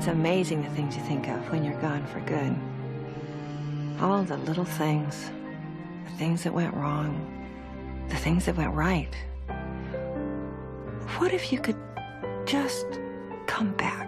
amazing the things you think of when you're gone for good. All the little things, the things that went wrong, the things that went right. What if you could just come back?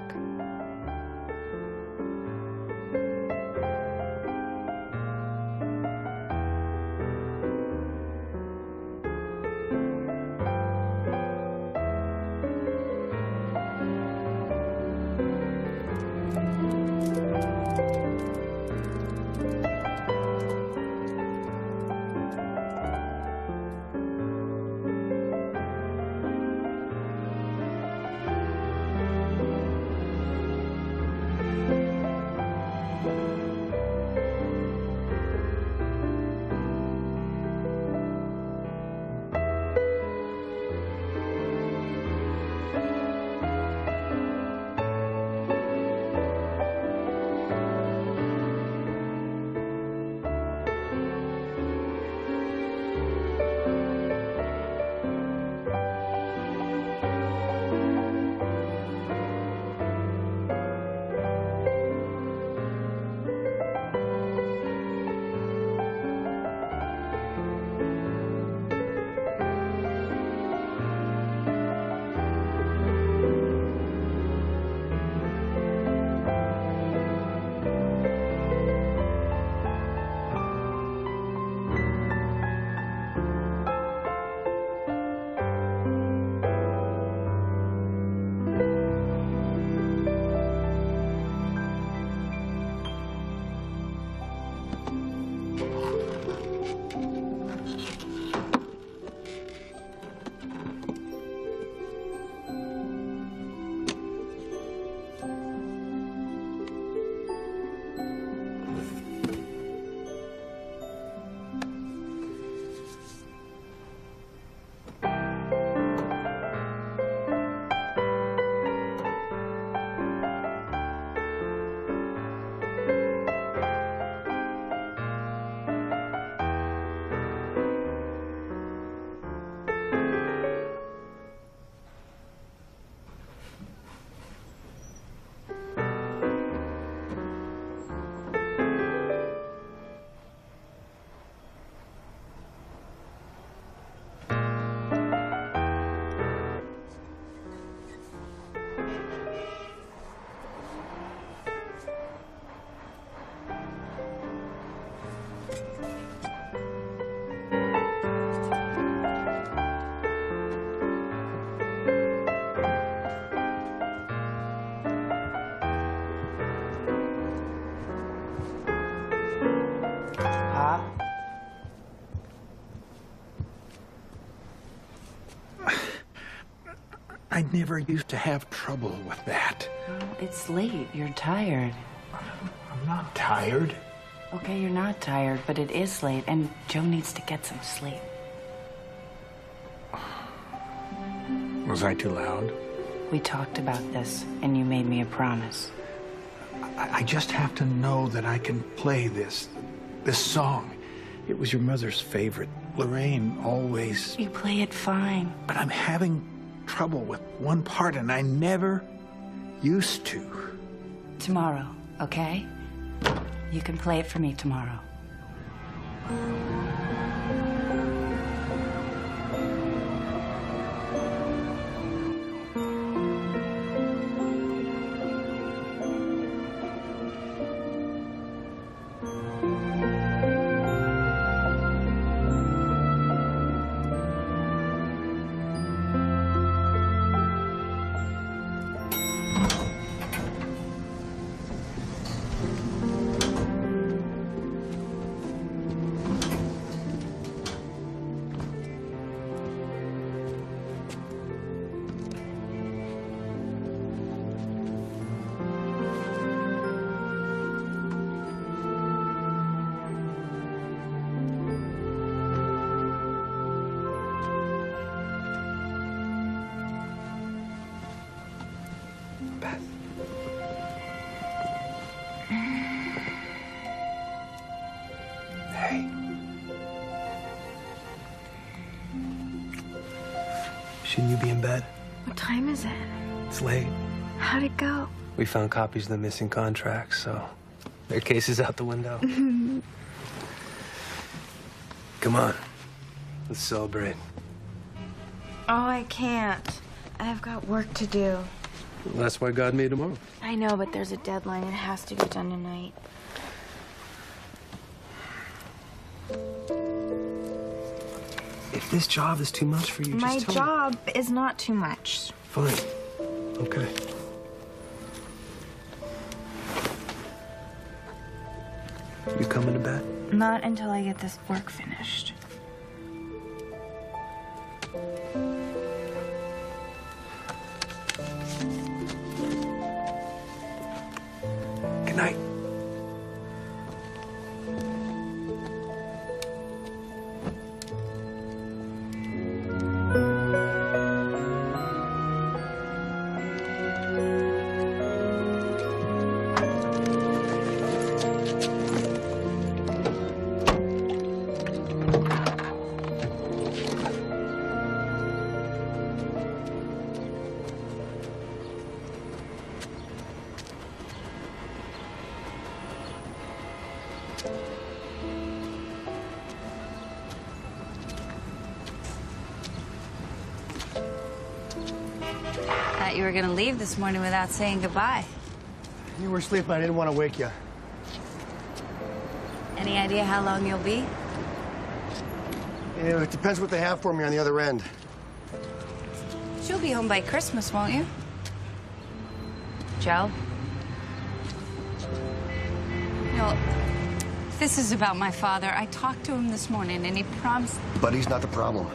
I never used to have trouble with that. Well, it's late. You're tired. I'm not tired. Okay, you're not tired, but it is late, and Joe needs to get some sleep. Was I too loud? We talked about this, and you made me a promise. I just have to know that I can play this song. It was your mother's favorite. Lorraine always... You play it fine. But I'm having trouble with one part, and I never used to. Tomorrow, okay? You can play it for me tomorrow. Beth. Hey. Shouldn't you be in bed? What time is it? It's late. How'd it go? We found copies of the missing contracts, so their case is out the window. Come on. Let's celebrate. Oh, I can't. I've got work to do. Well, that's why God made tomorrow. I know, but there's a deadline. It has to get done tonight. If this job is too much for you, My just tell job is not too much. me. Fine. Okay. You coming to bed? Not until I get this work finished. Good night. Thought you were gonna leave this morning without saying goodbye. You were sleeping. I didn't want to wake you. Any idea how long you'll be? You know, it depends what they have for me on the other end. She'll be home by Christmas, won't you? Joe? No, this is about my father. I talked to him this morning, and he promised... But he's not the problem.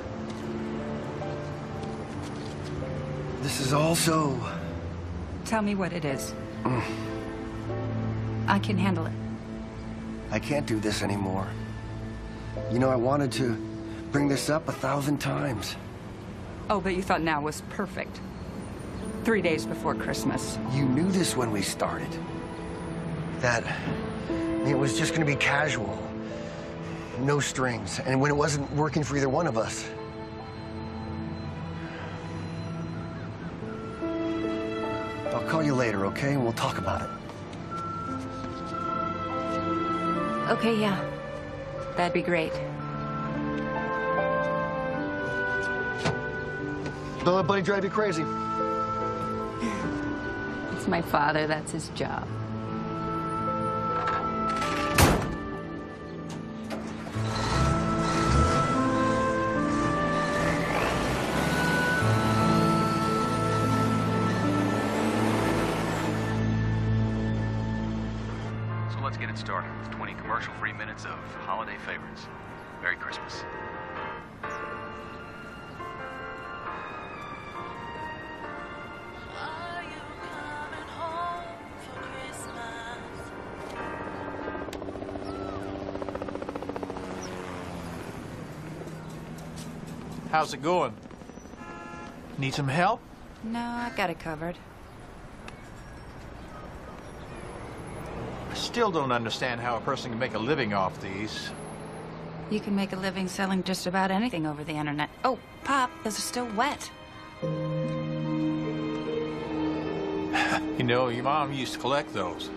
This is also... Tell me what it is. I can handle it. I can't do this anymore. You know, I wanted to bring this up 1,000 times. Oh, but you thought now was perfect. 3 days before Christmas. You knew this when we started. That it was just gonna be casual. No strings. And when it wasn't working for either one of us. I'll call you later, okay? And we'll talk about it. Okay, yeah. That'd be great. Don't let Buddy drive you crazy. It's my father, that's his job. So let's get it started with 20 commercial-free minutes of holiday favorites. Merry Christmas. How's it going? Need some help? No, I got it covered. I still don't understand how a person can make a living off these. You can make a living selling just about anything over the internet. Oh, Pop, those are still wet. You know, your mom used to collect those.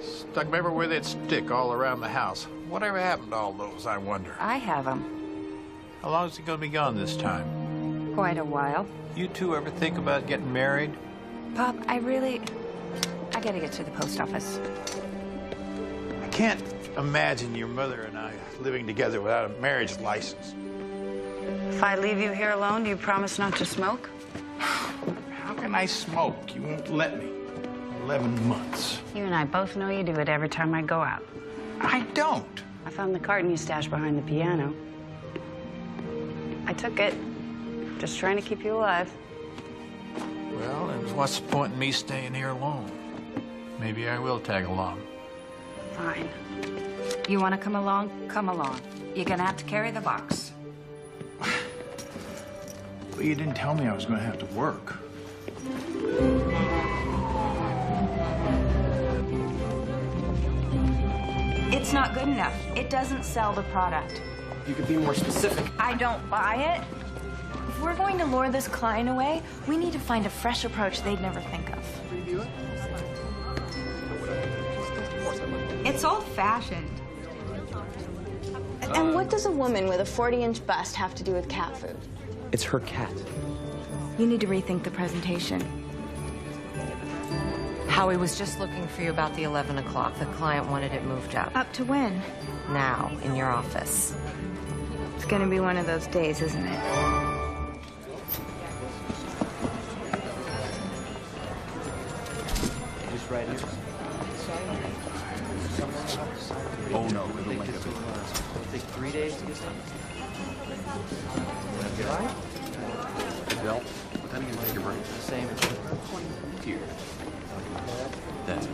Stuck them everywhere they'd stick all around the house. Whatever happened to all those, I wonder? I have them. How long is he gonna be gone this time? Quite a while. You two ever think about getting married? Pop, I gotta get to the post office. I can't imagine your mother and I living together without a marriage license. If I leave you here alone, do you promise not to smoke? How can I smoke? You won't let me. 11 months. You and I both know you do it every time I go out. I don't. I found the carton you stashed behind the piano. I took it. Just trying to keep you alive. Well, then what's the point in me staying here alone? Maybe I will tag along. Fine. You want to come along? Come along. You're gonna have to carry the box. But you didn't tell me I was going to have to work. It's not good enough. It doesn't sell the product. You could be more specific. I don't buy it. If we're going to lure this client away, we need to find a fresh approach they'd never think of. Preview it? It's old-fashioned. And what does a woman with a 40-inch bust have to do with cat food? It's her cat. You need to rethink the presentation. Howie was just looking for you about the 11 o'clock. The client wanted it moved up. Up to when? Now, in your office. It's gonna be one of those days, isn't it? Just right here. Oh no, it'll make it. Take 3 days to get done. Bill, what time do you take your break? The same. Here. That's it.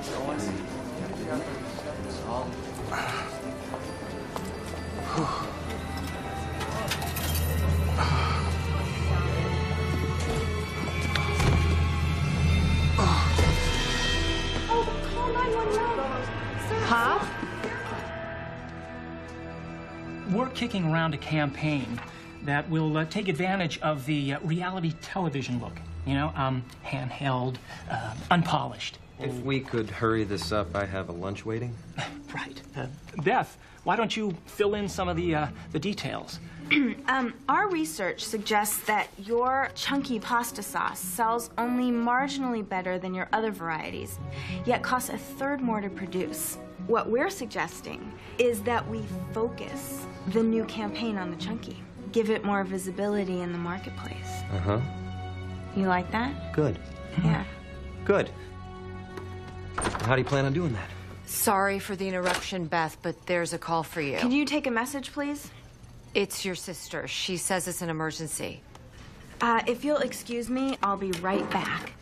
All. Pop? We're kicking around a campaign that will take advantage of the reality television look. You know, handheld, unpolished. If we could hurry this up, I have a lunch waiting. Right. Beth, why don't you fill in some of the details? Our research suggests that your chunky pasta sauce sells only marginally better than your other varieties, yet costs a third more to produce. What we're suggesting is that we focus the new campaign on the chunky, give it more visibility in the marketplace. Uh-huh. You like that? Good. Yeah. Good. How do you plan on doing that? Sorry for the interruption, Beth, but there's a call for you. Can you take a message, please? It's your sister. She says it's an emergency. If you'll excuse me, I'll be right back.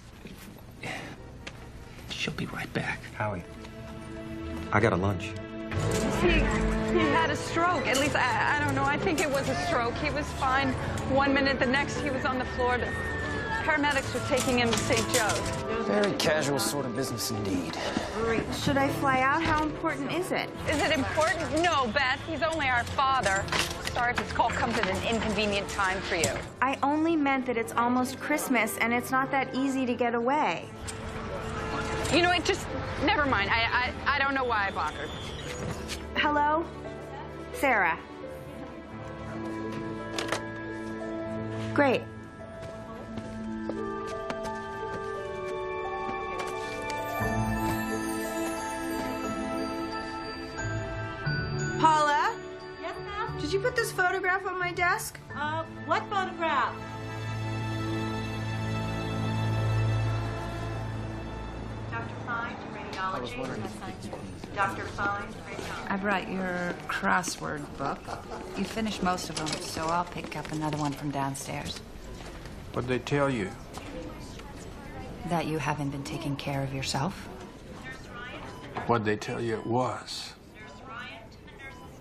She'll be right back. Howie, I got a lunch. He had a stroke. At least, I don't know. I think it was a stroke. He was fine 1 minute. The next, he was on the floor. The paramedics were taking him to St. Joe's. Very casual sort of business indeed. Should I fly out? How important is it? Is it important? No, Beth. He's only our father. Sorry if this call comes at an inconvenient time for you. I only meant that it's almost Christmas and it's not that easy to get away. You know, it just... Never mind. I don't know why I bothered. Hello? Sarah. Great. Paula? Yes, ma'am? Did you put this photograph on my desk? What photograph? Dr. Fine, radiology. Dr. Fine, radiology. I brought your crossword book. You finished most of them, so I'll pick up another one from downstairs. What'd they tell you? That you haven't been taking care of yourself? What'd they tell you it was?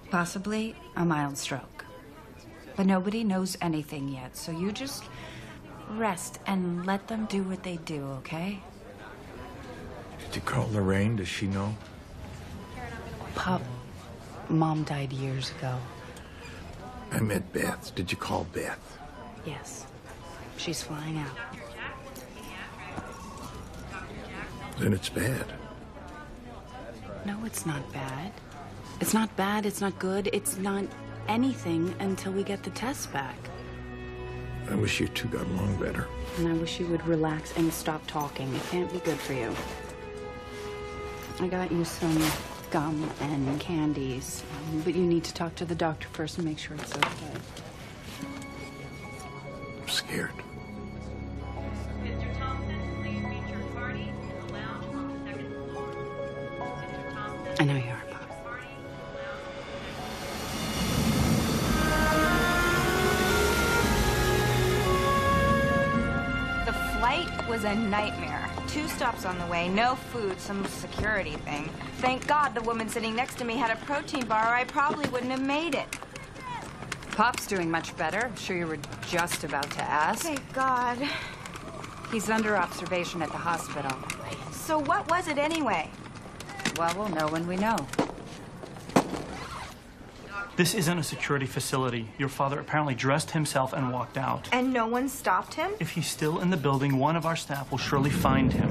Possibly a mild stroke. But nobody knows anything yet, so you just rest and let them do what they do, okay? Did you call Lorraine? Does she know? Pop, Mom died years ago. I meant Beth. Did you call Beth? Yes. She's flying out. Then it's bad. No, it's not bad. It's not bad, it's not good, it's not anything until we get the tests back. I wish you two got along better. And I wish you would relax and stop talking. It can't be good for you. I got you some gum and candies, but you need to talk to the doctor first and make sure it's okay. I'm scared. Mr. Thompson, please meet your party in the lounge on the second floor. Mr. Thompson. I know you are, Pop. The flight was a nightmare. 2 stops on the way, no food, some security thing. Thank God the woman sitting next to me had a protein bar, or I probably wouldn't have made it. Pop's doing much better. I'm sure you were just about to ask. Thank God. He's under observation at the hospital. So what was it anyway? Well, we'll know when we know. This isn't a security facility. Your father apparently dressed himself and walked out. And no one stopped him? If he's still in the building, one of our staff will surely find him.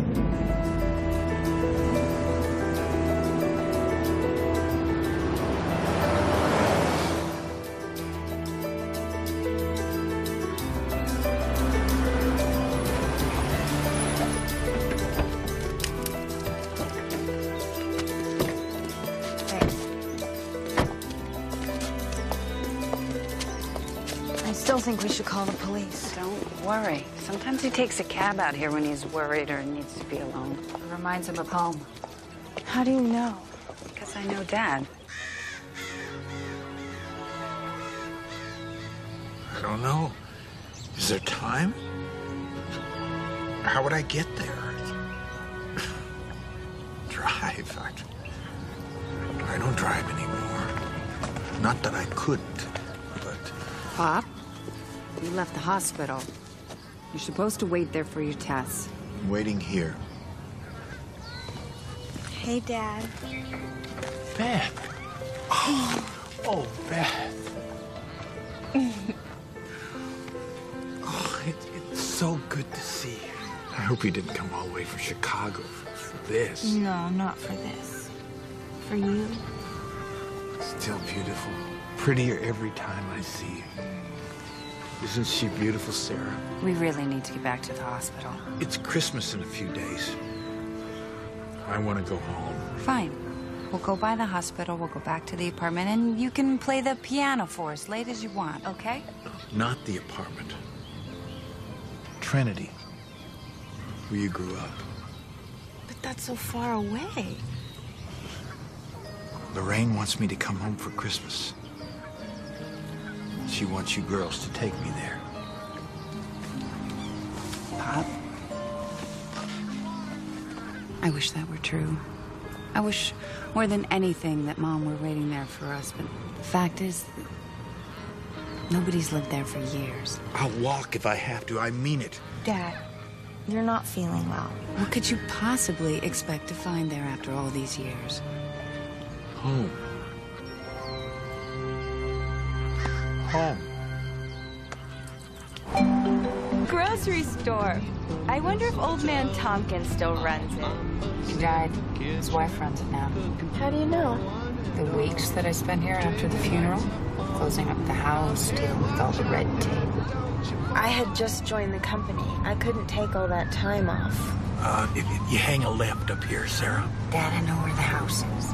still think we should call the police. Don't worry. Sometimes he takes a cab out here when he's worried or needs to be alone. It reminds him of home. How do you know? Because I know Dad. I don't know. Is there time? How would I get there? Drive. I don't drive anymore. Not that I couldn't, but... Pop, you left the hospital. You're supposed to wait there for your tests. I'm waiting here. Hey, Dad. Beth. Oh, Beth. It's so good to see you. I hope you didn't come all the way from Chicago for this. No, not for this. For you. Still beautiful. Prettier every time I see you. Isn't she beautiful, Sarah? We really need to get back to the hospital. It's Christmas in a few days. I want to go home. Fine. We'll go by the hospital, we'll go back to the apartment, and you can play the piano for us late as you want, okay? Not the apartment. Trinity. Where you grew up. But that's so far away. Lorraine wants me to come home for Christmas. She wants you girls to take me there. Pop, I wish that were true. I wish more than anything that Mom were waiting there for us, but the fact is, nobody's lived there for years. I'll walk if I have to. I mean it. Dad, you're not feeling well. What could you possibly expect to find there after all these years? Home. Home. Grocery store. I wonder if old man Tompkins still runs it. He died. His wife runs it now. How do you know? The weeks that I spent here after the funeral, closing up the house, dealing with all the red tape. I had just joined the company. I couldn't take all that time off. If you hang a left up here, Sarah. Dad, I know where the house is.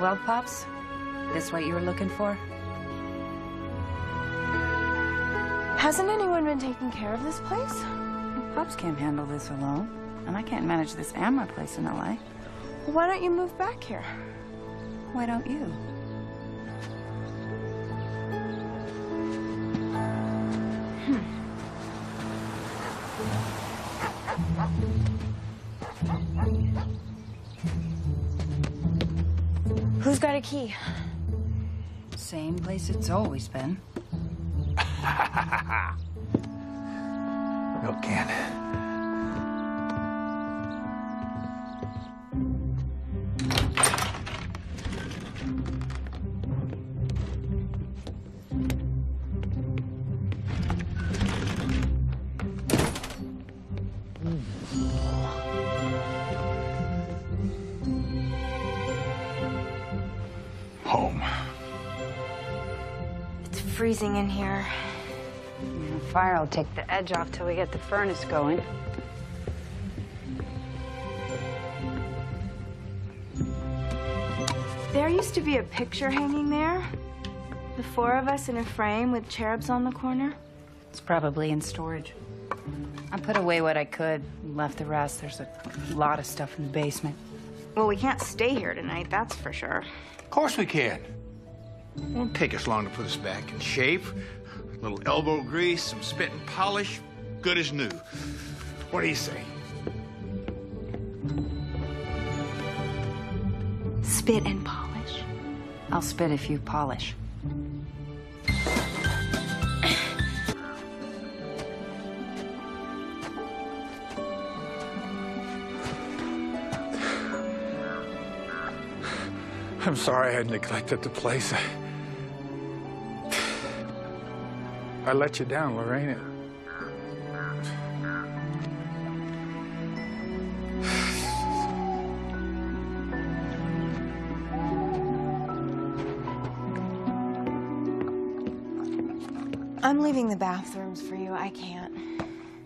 Well, Pops, this what you were looking for? Hasn't anyone been taking care of this place? Pops can't handle this alone, and I can't manage this and my place in LA. Well, why don't you move back here? Why don't you? Who's got a key? Same place it's always been. Milk can. Home. It's freezing in here. The fire will take the edge off till we get the furnace going. There used to be a picture hanging there. The four of us in a frame with cherubs on the corner. It's probably in storage. I put away what I could, left the rest. There's a lot of stuff in the basement. Well, we can't stay here tonight, that's for sure. Of course we can. It won't take us long to put us back in shape. A little elbow grease, some spit and polish, good as new. What do you say? Spit and polish. I'll spit if you polish. I'm sorry I neglected the place. I let you down, Lorraine. I'm leaving the bathrooms for you. I can't.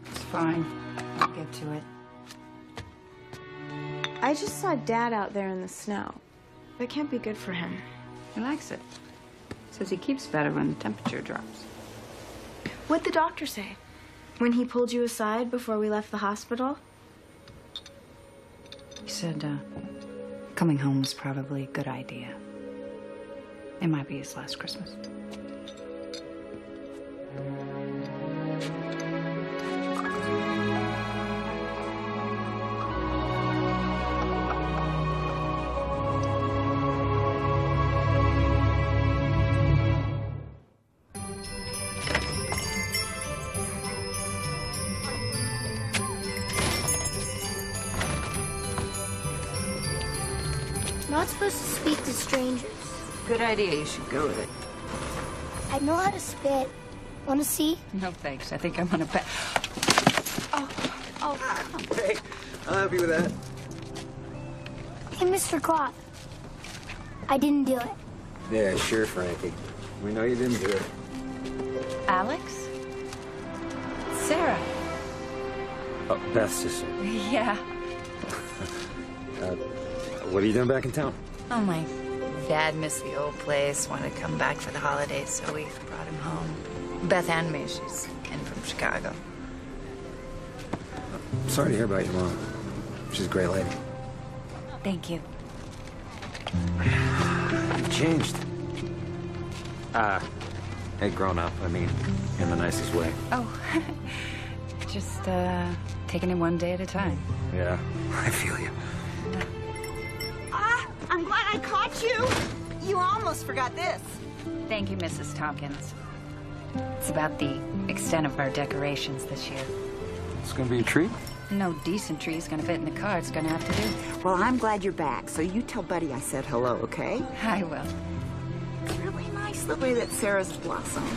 It's fine. I'll get to it. I just saw Dad out there in the snow. That can't be good for him. He likes it. Says he keeps better when the temperature drops. What'd the doctor say? When he pulled you aside before we left the hospital? He said, coming home was probably a good idea. It might be his last Christmas. Not supposed to speak to strangers. Good idea. You should go with it. I know how to spit. Want to see? No thanks. I think I'm gonna bet. Hey, I'll help you with that. Hey, Mr. Clock. I didn't do it. Yeah, sure, Frankie. We know you didn't do it. Alex? Sarah. Oh, Beth's sister. Yeah. What are you doing back in town? Oh, my dad missed the old place, wanted to come back for the holidays, so we brought him home. Beth and me, she's in from Chicago. Sorry to hear about your mom. She's a great lady. Thank you. You've changed. Hey, grown up, I mean, in the nicest way. Oh, just taking it one day at a time. Yeah, I feel you. I'm glad I caught you. You almost forgot this. Thank you, Mrs. Tompkins. It's about the extent of our decorations this year. It's gonna be a treat. No decent tree is gonna fit in the car. It's gonna have to do. Well, I'm glad you're back, so you tell Buddy I said hello, okay? I will. It's really nice the way that Sarah's blossomed.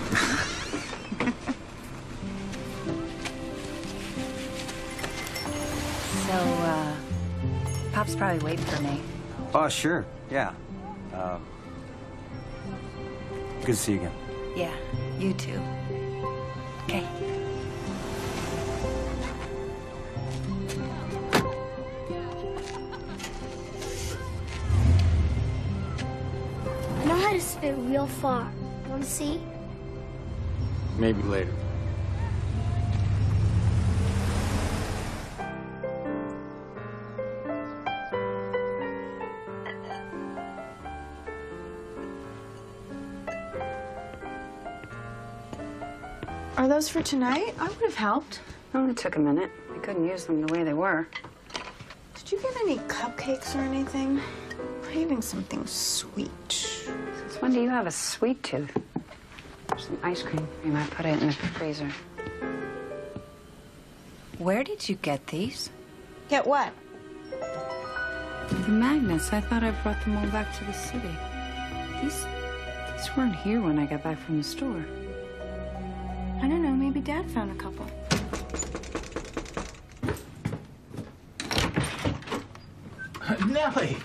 So, Pop's probably waiting for me. Oh, sure, yeah. Good to see you again. Yeah, you too. Okay. I know how to spit real far. Want to see? Maybe later. Are those for tonight? I would have helped. Oh, it took a minute. We couldn't use them the way they were. Did you get any cupcakes or anything? Craving something sweet. Since when do you have a sweet tooth? Some ice cream. You might put it in the freezer. Where did you get these? Get what? The magnets. I thought I brought them all back to the city. These weren't here when I got back from the store. I don't know. Maybe Dad found a couple. Nellie,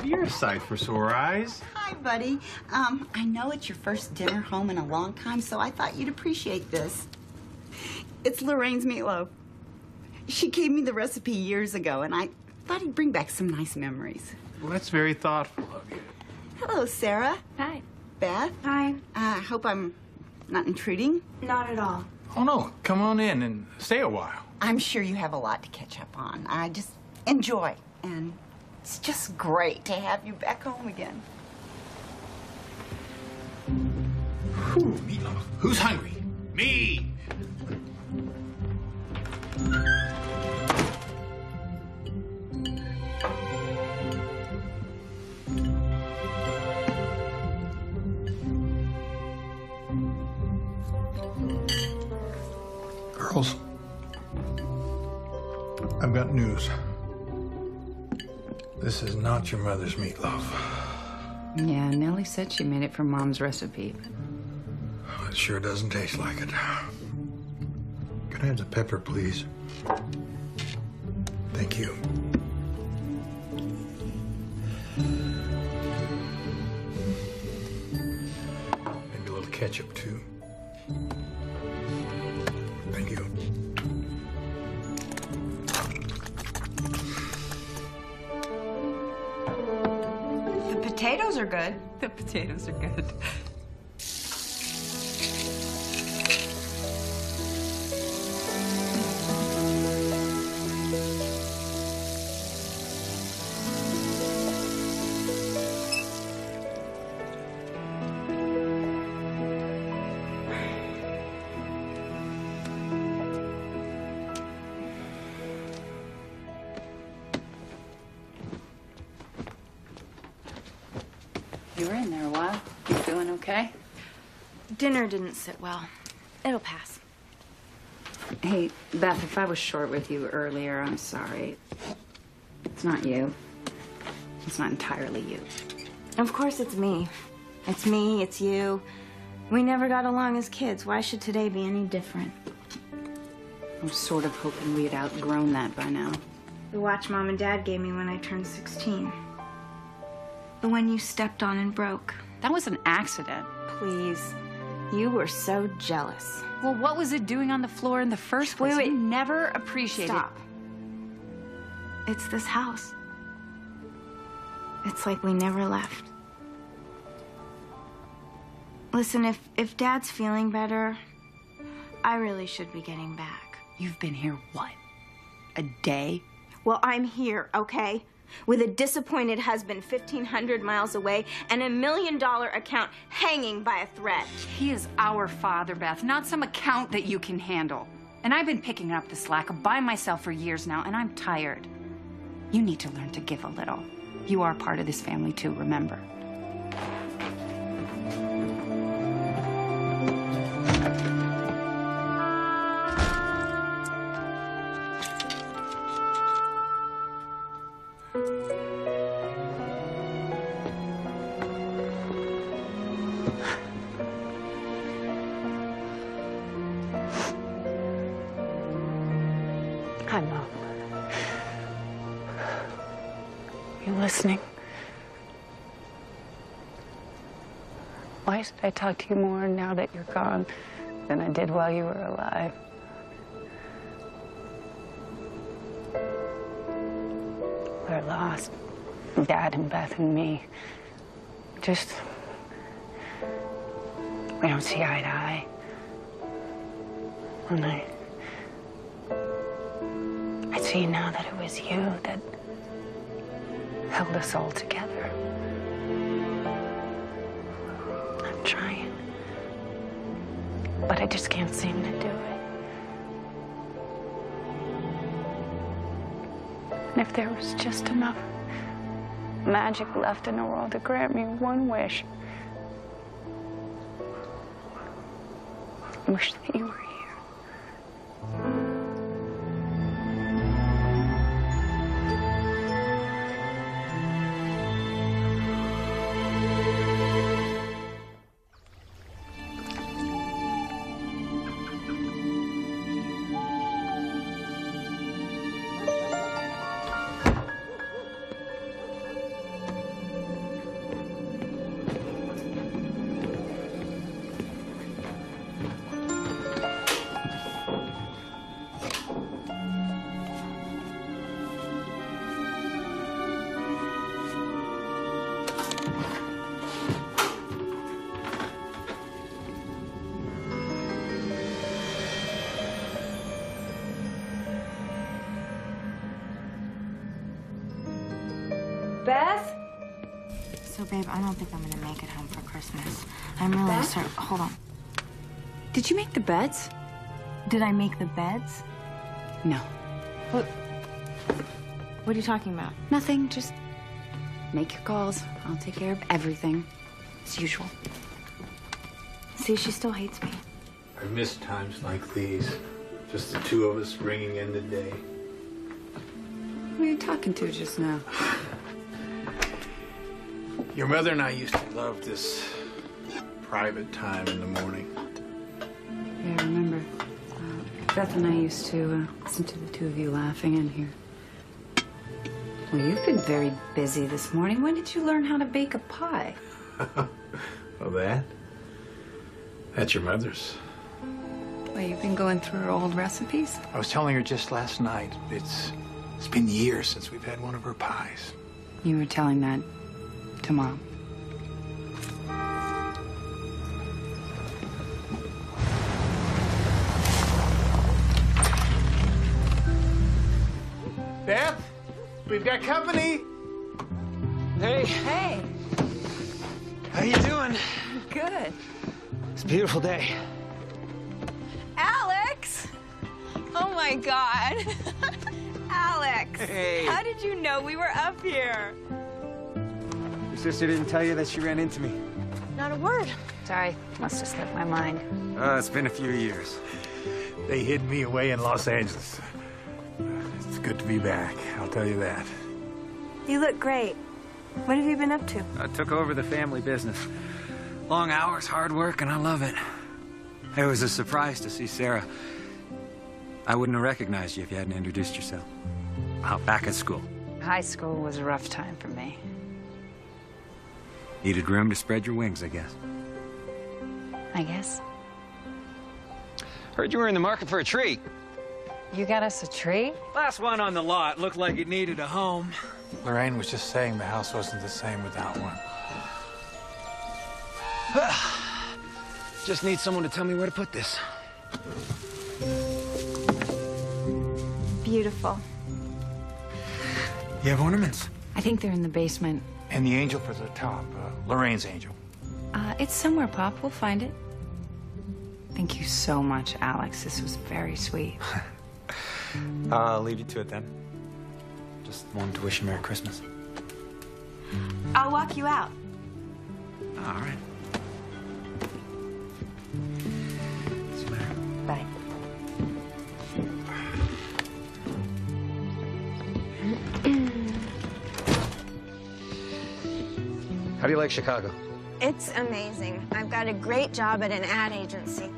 you're a sight for sore eyes. Hi, Buddy. I know it's your first dinner home in a long time, so I thought you'd appreciate this. It's Lorraine's meatloaf. She gave me the recipe years ago, and I thought he'd bring back some nice memories. Well, that's very thoughtful of you. Hello, Sarah. Hi. Beth. Hi. I hope I'm not intruding. Not at all. Oh, no. Come on in and stay a while. I'm sure you have a lot to catch up on. I just enjoy, and it's just great to have you back home again. Ooh, meatloaf. Who's hungry? Me! Girls, I've got news. This is not your mother's meatloaf. Yeah, Nellie said she made it from Mom's recipe. It sure doesn't taste like it. Can I have the pepper, please? Thank you. Maybe a little ketchup, too. Thank you. The potatoes are good. The potatoes are good. You were in there a while. You feeling okay? Dinner didn't sit well. It'll pass. Hey, Beth, if I was short with you earlier, I'm sorry. It's not you. It's not entirely you. Of course it's me. It's me, it's you. We never got along as kids. Why should today be any different? I was sort of hoping we had outgrown that by now. The watch Mom and Dad gave me when I turned 16. The one you stepped on and broke. That was an accident. Please. You were so jealous. Well, what was it doing on the floor in the first place? Wait. You never appreciated. Stop. It's this house. It's like we never left. Listen, if Dad's feeling better, I really should be getting back. You've been here, what, a day? Well, I'm here, okay? With a disappointed husband 1,500 miles away and $1 million account hanging by a thread. He is our father, Beth, not some account that you can handle. And I've been picking up the slack by myself for years now, and I'm tired. You need to learn to give a little. You are part of this family too, remember. Hi, Mom. You listening? Why should I talk to you more now that you're gone than I did while you were alive? We're lost. Dad and Beth and me. Just... we don't see eye to eye. And I see now that it was you that held us all together. I'm trying, but I just can't seem to do it. And if there was just enough magic left in the world to grant me one wish, I wish that you were here. Beth? So, babe, I don't think I'm gonna make it home for Christmas. I'm really Beth? sorry. Hold on. Did you make the beds? Did I make the beds? No. What are you talking about? Nothing, just make your calls. I'll take care of everything, as usual. See, she still hates me. I miss times like these. Just the two of us ringing in the day. Who are you talking to just now? Your mother and I used to love this private time in the morning. Yeah, I remember. Beth and I used to listen to the two of you laughing in here. Well, you've been very busy this morning. When did you learn how to bake a pie? Oh, that's your mother's. Well, you've been going through her old recipes? I was telling her just last night. It's been years since we've had one of her pies. You were telling that to Mom. Beth, we've got company. Hey. Hey. How you doing? Good. It's a beautiful day. Alex! Oh my God. Alex! Hey. How did you know we were up here? Your sister didn't tell you that she ran into me? Not a word. Sorry, must have slipped my mind. It's been a few years. They hid me away in Los Angeles. It's good to be back, I'll tell you that. You look great. What have you been up to? I took over the family business. Long hours, hard work, and I love it. It was a surprise to see Sarah. I wouldn't have recognized you if you hadn't introduced yourself. Out back at school. High school was a rough time for me. Needed room to spread your wings, I guess. I guess. Heard you were in the market for a tree. You got us a tree? Last one on the lot looked like it needed a home. Lorraine was just saying the house wasn't the same without one. Just need someone to tell me where to put this. Beautiful. You have ornaments? I think they're in the basement. And the angel for the top, Lorraine's angel. It's somewhere, Pop. We'll find it. Thank you so much, Alex. This was very sweet. I'll leave you to it then. Just wanted to wish you Merry Christmas. I'll walk you out. All right. See you later. Bye. How do you like Chicago? It's amazing. I've got a great job at an ad agency.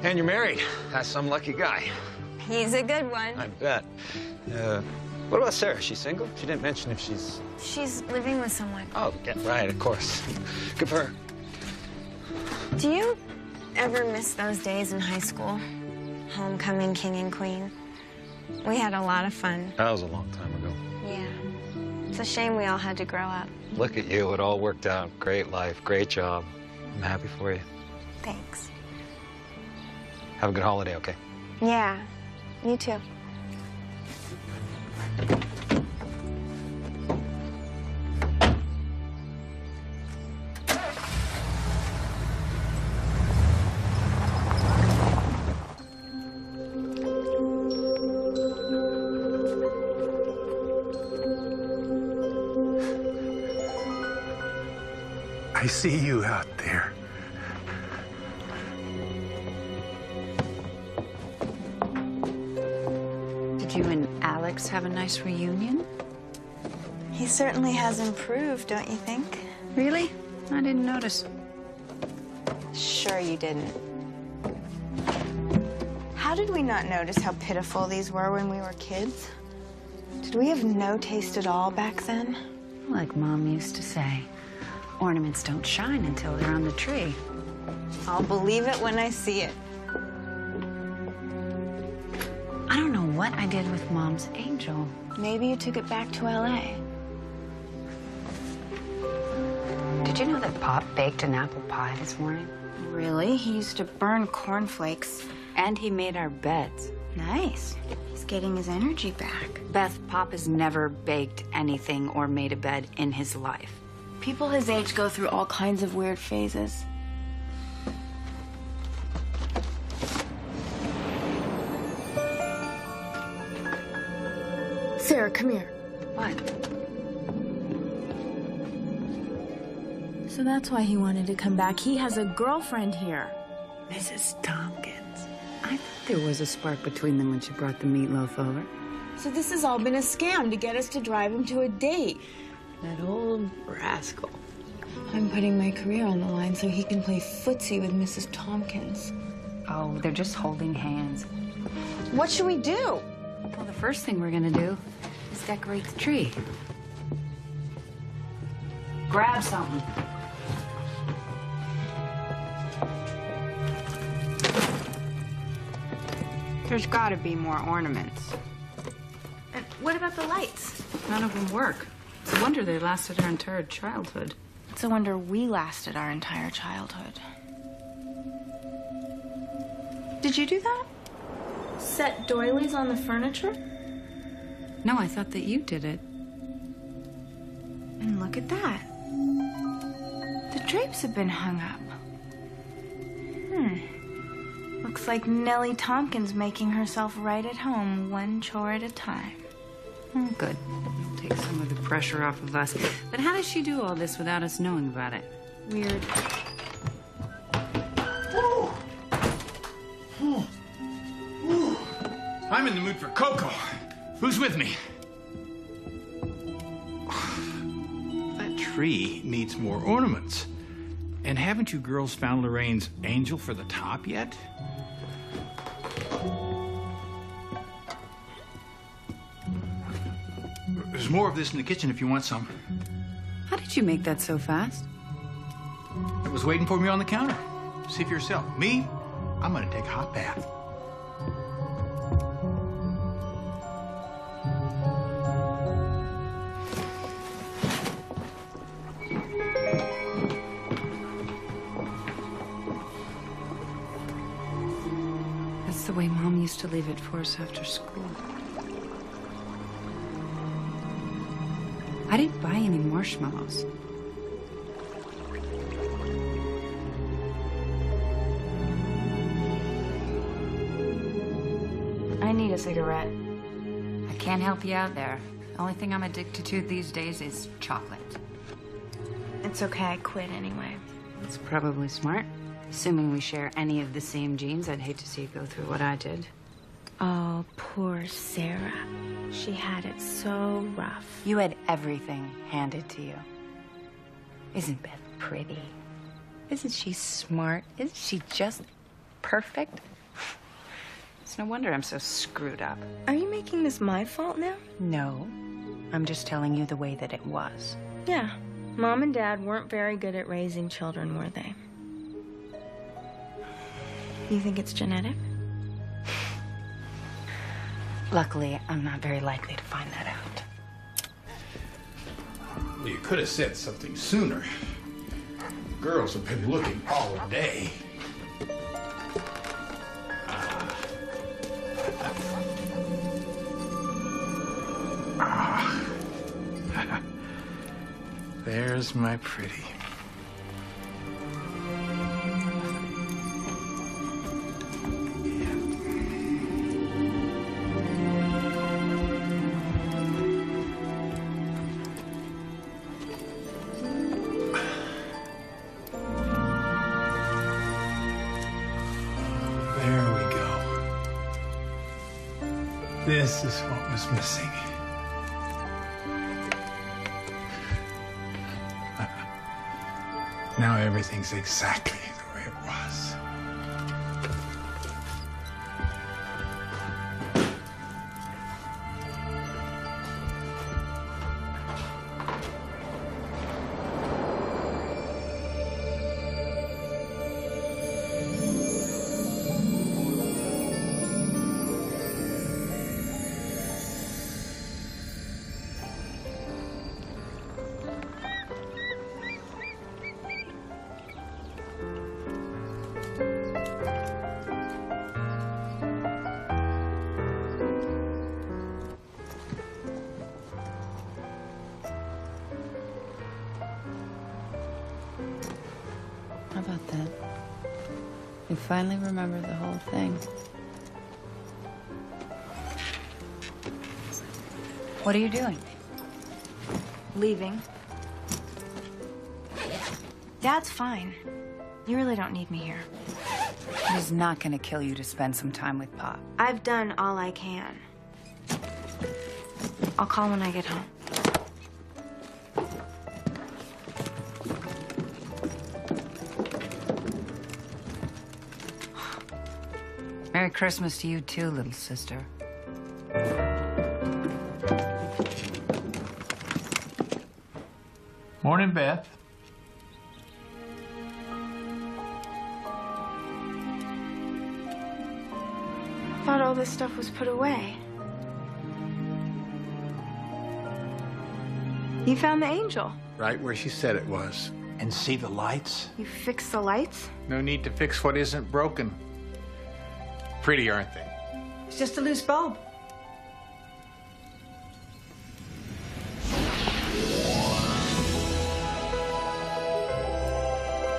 And you're married. That's some lucky guy. He's a good one. I bet. What about Sarah? She's single? She didn't mention if she's... She's living with someone. Oh, yeah, right, of course. Good for her. Do you ever miss those days in high school? Homecoming king and queen. We had a lot of fun. That was a long time ago. Yeah. It's a shame we all had to grow up. Look at you. It all worked out. Great life, great job. I'm happy for you. Thanks. Have a good holiday, okay? Yeah, you too. I see you out there. Did you and Alex have a nice reunion? He certainly has improved, don't you think? Really? I didn't notice. Sure you didn't. How did we not notice how pitiful these were when we were kids? Did we have no taste at all back then? Like Mom used to say, ornaments don't shine until they're on the tree. I'll believe it when I see it. I don't know what I did with Mom's angel. Maybe you took it back to LA. Did you know that Pop baked an apple pie this morning? Really? He used to burn cornflakes. And he made our beds. Nice. He's getting his energy back. Beth, Pop has never baked anything or made a bed in his life. People his age go through all kinds of weird phases. Sarah, come here. What? So that's why he wanted to come back. He has a girlfriend here. Mrs. Tompkins. I thought there was a spark between them when she brought the meatloaf over. So this has all been a scam to get us to drive him to a date. That old rascal. I'm putting my career on the line so he can play footsie with Mrs. Tompkins. Oh, they're just holding hands. What should we do? Well, the first thing we're gonna do is decorate the tree. Grab something. There's gotta be more ornaments. And what about the lights? None of them work. It's a wonder they lasted our entire childhood. It's a wonder we lasted our entire childhood. Did you do that? Set doilies on the furniture? No, I thought that you did it. And look at that. The drapes have been hung up. Looks like Nellie Tompkins making herself right at home, one chore at a time. Oh, good. Take some of the pressure off of us. But how does she do all this without us knowing about it? Weird. I'm in the mood for cocoa. Who's with me? That tree needs more ornaments. And haven't you girls found Lorraine's angel for the top yet? There's more of this in the kitchen if you want some. How did you make that so fast? It was waiting for me on the counter. See for yourself. Me, I'm gonna take a hot bath. That's the way Mom used to leave it for us after school. I didn't buy any marshmallows. I need a cigarette. I can't help you out there. The only thing I'm addicted to these days is chocolate. It's okay, I quit anyway. It's probably smart. Assuming we share any of the same genes, I'd hate to see you go through what I did. Oh, poor Sarah. She had it so rough. You had everything handed to you. Isn't Beth pretty? Isn't she smart? Isn't she just perfect? It's no wonder I'm so screwed up. Are you making this my fault now? No. I'm just telling you the way that it was. Yeah. Mom and Dad weren't very good at raising children, were they? You think it's genetic? Luckily, I'm not very likely to find that out. Well, you could have said something sooner. Girls have been looking all day. There's my pretty. There we go. This is what was missing. Now everything's exactly the way it was. How about that? You finally remember the whole thing. What are you doing? Leaving. Dad's fine. You really don't need me here. It is not going to kill you to spend some time with Pop. I've done all I can. I'll call when I get home. Merry Christmas to you too, little sister. Morning, Beth. Thought all this stuff was put away. You found the angel. Right where she said it was. And see the lights? You fixed the lights? No need to fix what isn't broken. Pretty, aren't they? It's just a loose bulb.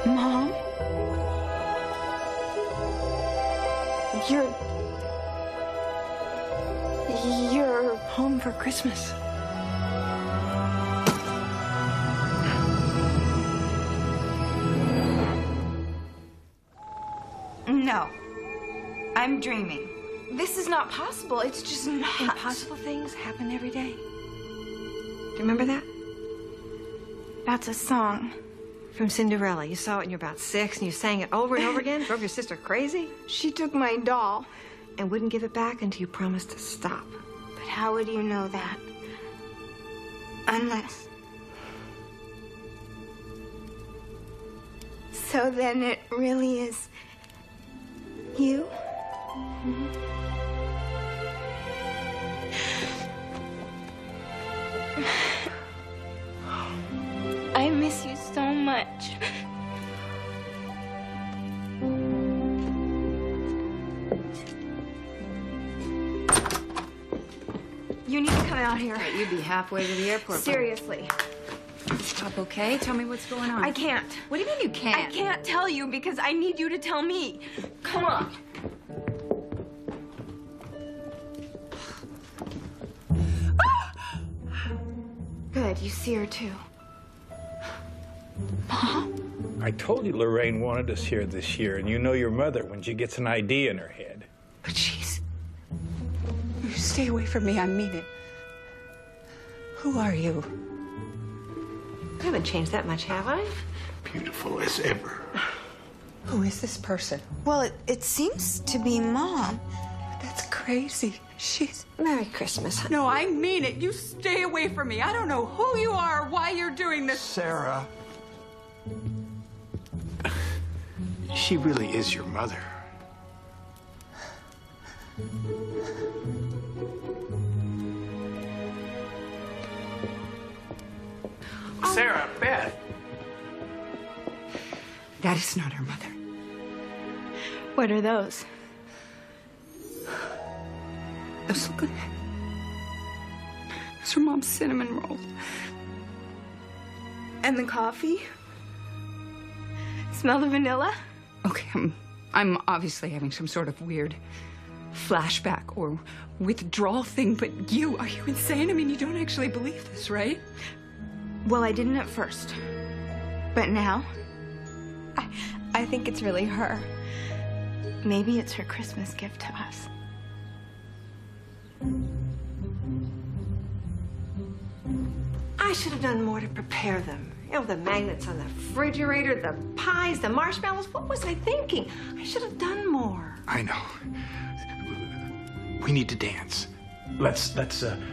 Mom? You're home for Christmas. No. I'm dreaming. This is not possible. It's just not. Impossible things happen every day. Do you remember that? That's a song. From Cinderella. You saw it when you were about 6 and you sang it over and over again. Drove your sister crazy. She took my doll. And wouldn't give it back until you promised to stop. But how would you know that? Unless... So then it really is you? I miss you so much. You need to come out here. Right, you'd be halfway to the airport. Seriously. Pop, okay? Tell me what's going on. I can't. What do you mean you can't? I can't tell you because I need you to tell me. Come on. Good, you see her too. Mom? I told you Lorraine wanted us here this year, and you know your mother when she gets an idea in her head. But she's... You stay away from me, I mean it. Who are you? I haven't changed that much, have I? Beautiful as ever. Who is this person? Well, it seems to be Mom. That's crazy. She's... Merry Christmas. No, I mean it. You stay away from me. I don't know who you are or why you're doing this. Sarah. She really is your mother. Sarah, Beth. That is not her mother. What are those? Those look like... Those are Mom's cinnamon rolls. And the coffee? Smell the vanilla? Okay, I'm obviously having some sort of weird flashback or withdrawal thing, but are you insane? I mean, you don't actually believe this, right? Well, I didn't at first. But now, I think it's really her. Maybe it's her Christmas gift to us. I should have done more to prepare them. You know, the magnets on the refrigerator, the pies, the marshmallows. What was I thinking? I should have done more. I know. We need to dance. Let's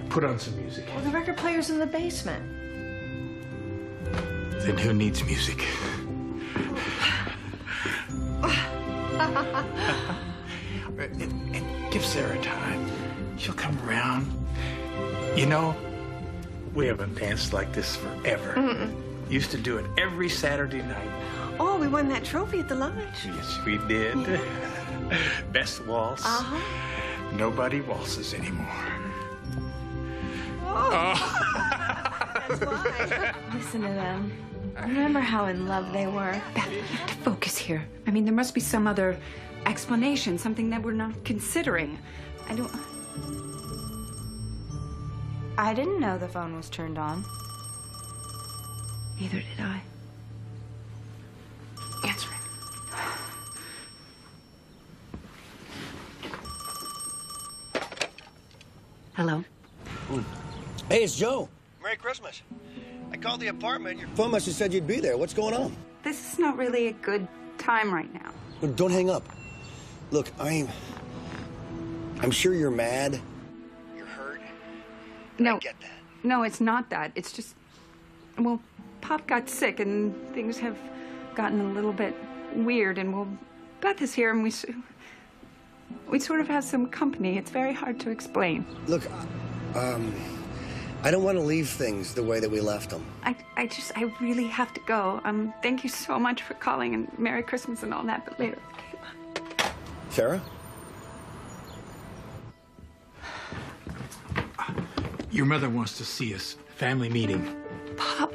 put on some music. Well, the record player's in the basement. Then who needs music? And give Sarah time. She'll come around. You know, we haven't danced like this forever. Used to do it every Saturday night. Oh, we won that trophy at the lunch. Yes, we did. Best waltz. Nobody waltzes anymore. That's why. Listen to them. Remember how in love they were? Beth, you have to focus here. I mean, there must be some other explanation, something that we're not considering. I didn't know the phone was turned on. Neither did I. Answer it. Hello? Hey, it's Joe. Merry Christmas. I called the apartment. Your phone must have said you'd be there. What's going on? This is not really a good time right now. Don't hang up. Look, I'm sure you're mad. You're hurt. No. I get that. No, it's not that. It's just, well, Pop got sick and things have gotten a little bit weird, and well, Beth is here and we sort of have some company. It's very hard to explain. Look, I don't want to leave things the way that we left them. I really have to go. Thank you so much for calling, and Merry Christmas and all that, but later. Sarah? Your mother wants to see us. Family meeting. Pop,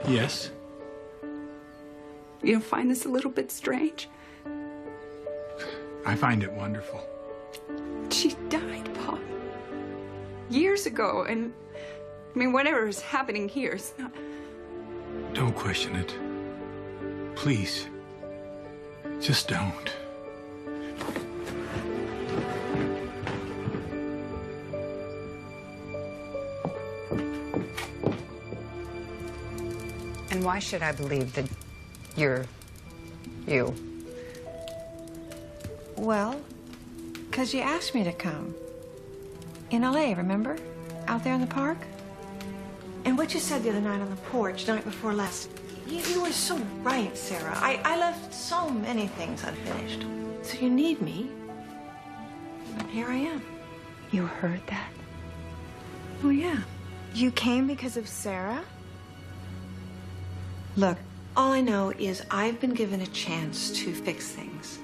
Yes? you don't find this a little bit strange? I find it wonderful. She died, Pop. Years ago, and I mean, whatever is happening here is not. Don't question it. Please. Just don't. And why should I believe that you're you? Well, because you asked me to come. In LA, remember? Out there in the park? And what you said the other night on the porch, night before last, you were so right, Sarah. I left so many things unfinished. So you need me. And here I am. You heard that? Oh, yeah. You came because of Sarah? Look, all I know is I've been given a chance to fix things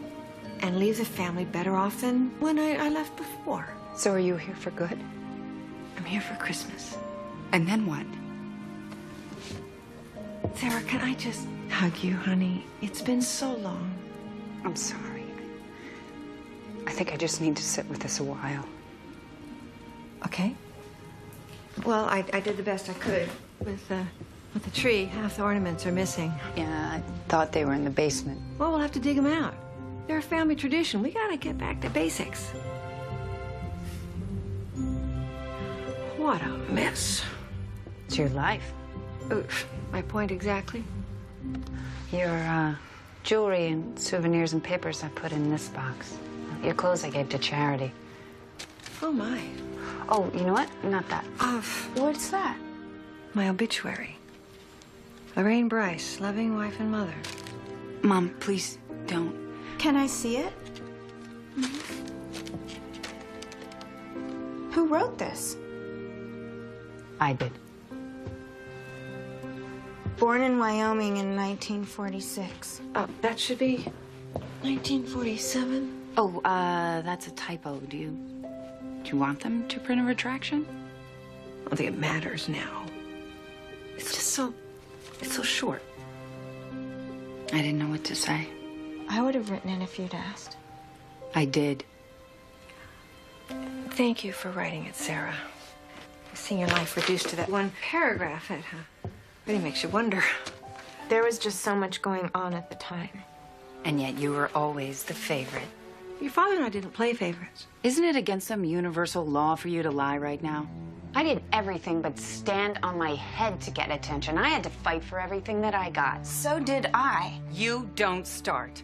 and leave the family better off than when I left before. So are you here for good? I'm here for Christmas. And then what? Sarah, can I just hug you, honey? It's been so long. I'm sorry. I think I just need to sit with this a while. Okay. Well, I did the best I could with the tree. Half the ornaments are missing. Yeah, I thought they were in the basement. Well, we'll have to dig them out. They're a family tradition. We gotta get back to basics. What a mess. It's your life. Oof. My point exactly. Your jewelry and souvenirs and papers I put in this box. Your clothes I gave to charity. Oh, my. Oh, you know what? Not that. What's that? My obituary. Lorraine Bryce, loving wife and mother. Mom, please don't. Can I see it? Who wrote this? I did. Born in Wyoming in 1946. That should be 1947. Oh, that's a typo. Do you want them to print a retraction? I don't think it matters now. It's just so short. I didn't know what to say. I would have written it if you'd asked. I did. Thank you for writing it, Sarah. Seeing your life reduced to that one paragraph, it really makes you wonder. There was just so much going on at the time. And yet you were always the favorite. Your father and I didn't play favorites. Isn't it against some universal law for you to lie right now? I did everything but stand on my head to get attention. I had to fight for everything that I got. So did I. You don't start.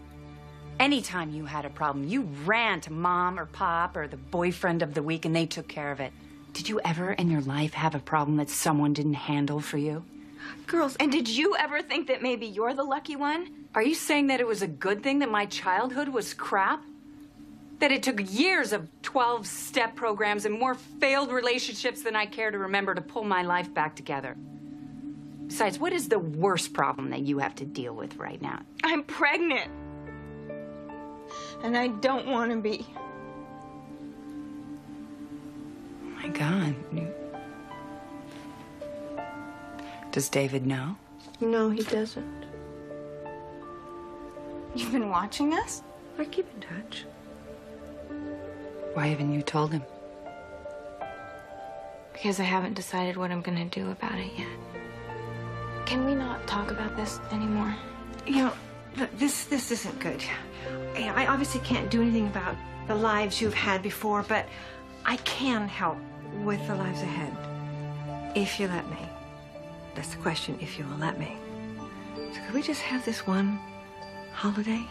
Anytime you had a problem, you ran to Mom or Pop or the boyfriend of the week and they took care of it. Did you ever in your life have a problem that someone didn't handle for you? Girls, and did you ever think that maybe you're the lucky one? Are you saying that it was a good thing that my childhood was crap? That it took years of 12-step programs and more failed relationships than I care to remember to pull my life back together? Besides, what is the worst problem that you have to deal with right now? I'm pregnant. And I don't want to be. Oh my God. Does David know? No, he doesn't. You've been watching us? I keep in touch. Why haven't you told him? Because I haven't decided what I'm gonna do about it yet. Can we not talk about this anymore? You know, this isn't good. I obviously can't do anything about the lives you've had before, but I can help with the lives ahead. If you let me. That's the question, if you will let me. So could we just have this one holiday?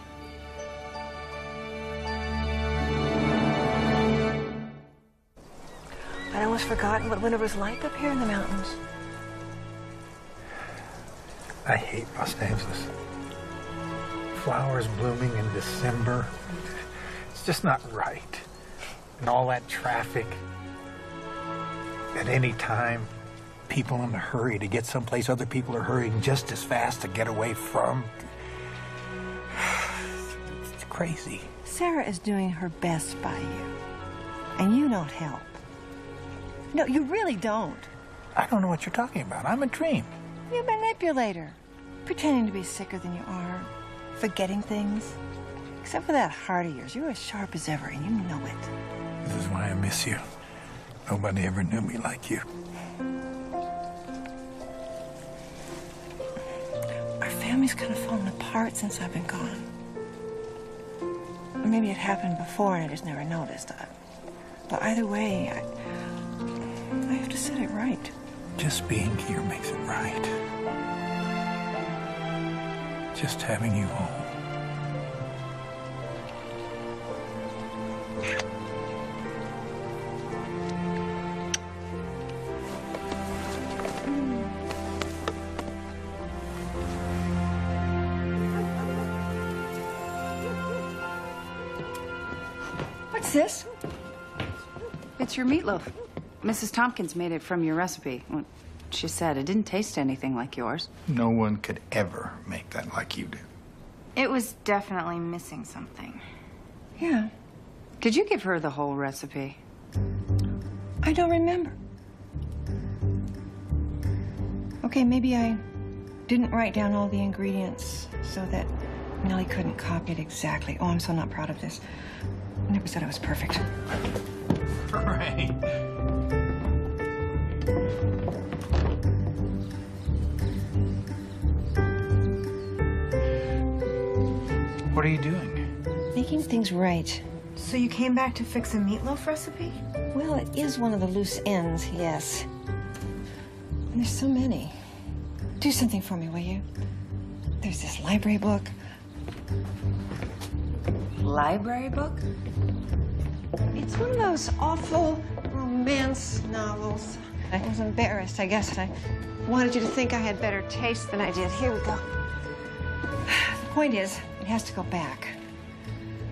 almost forgotten what winter was like up here in the mountains. I hate Los Angeles. Flowers blooming in December. It's just not right. And all that traffic. At any time, people in a hurry to get someplace other people are hurrying just as fast to get away from. It's crazy. Sarah is doing her best by you. And you don't help. No, you really don't. I don't know what you're talking about. I'm a dream. You manipulate her. Pretending to be sicker than you are. Forgetting things. Except for that heart of yours. You're as sharp as ever, and you know it. This is why I miss you. Nobody ever knew me like you. Our family's kind of fallen apart since I've been gone. Or maybe it happened before and I just never noticed. But either way, I have to set it right. Just being here makes it right. Just having you home. What's this? It's your meatloaf. Mrs. Tompkins made it from your recipe. Well, she said it didn't taste anything like yours. No one could ever make that like you do. It was definitely missing something. Yeah. Did you give her the whole recipe? I don't remember. Okay, maybe I didn't write down all the ingredients so that Nellie couldn't copy it exactly. Oh, I'm so not proud of this. I never said it was perfect. Hooray! What are you doing? Making things right. So you came back to fix a meatloaf recipe? Well, it is one of the loose ends, yes. And there's so many. Do something for me, will you? There's this library book. Library book? It's one of those awful romance novels. I was embarrassed, I guess. I wanted you to think I had better taste than I did. Here we go. The point is, it has to go back.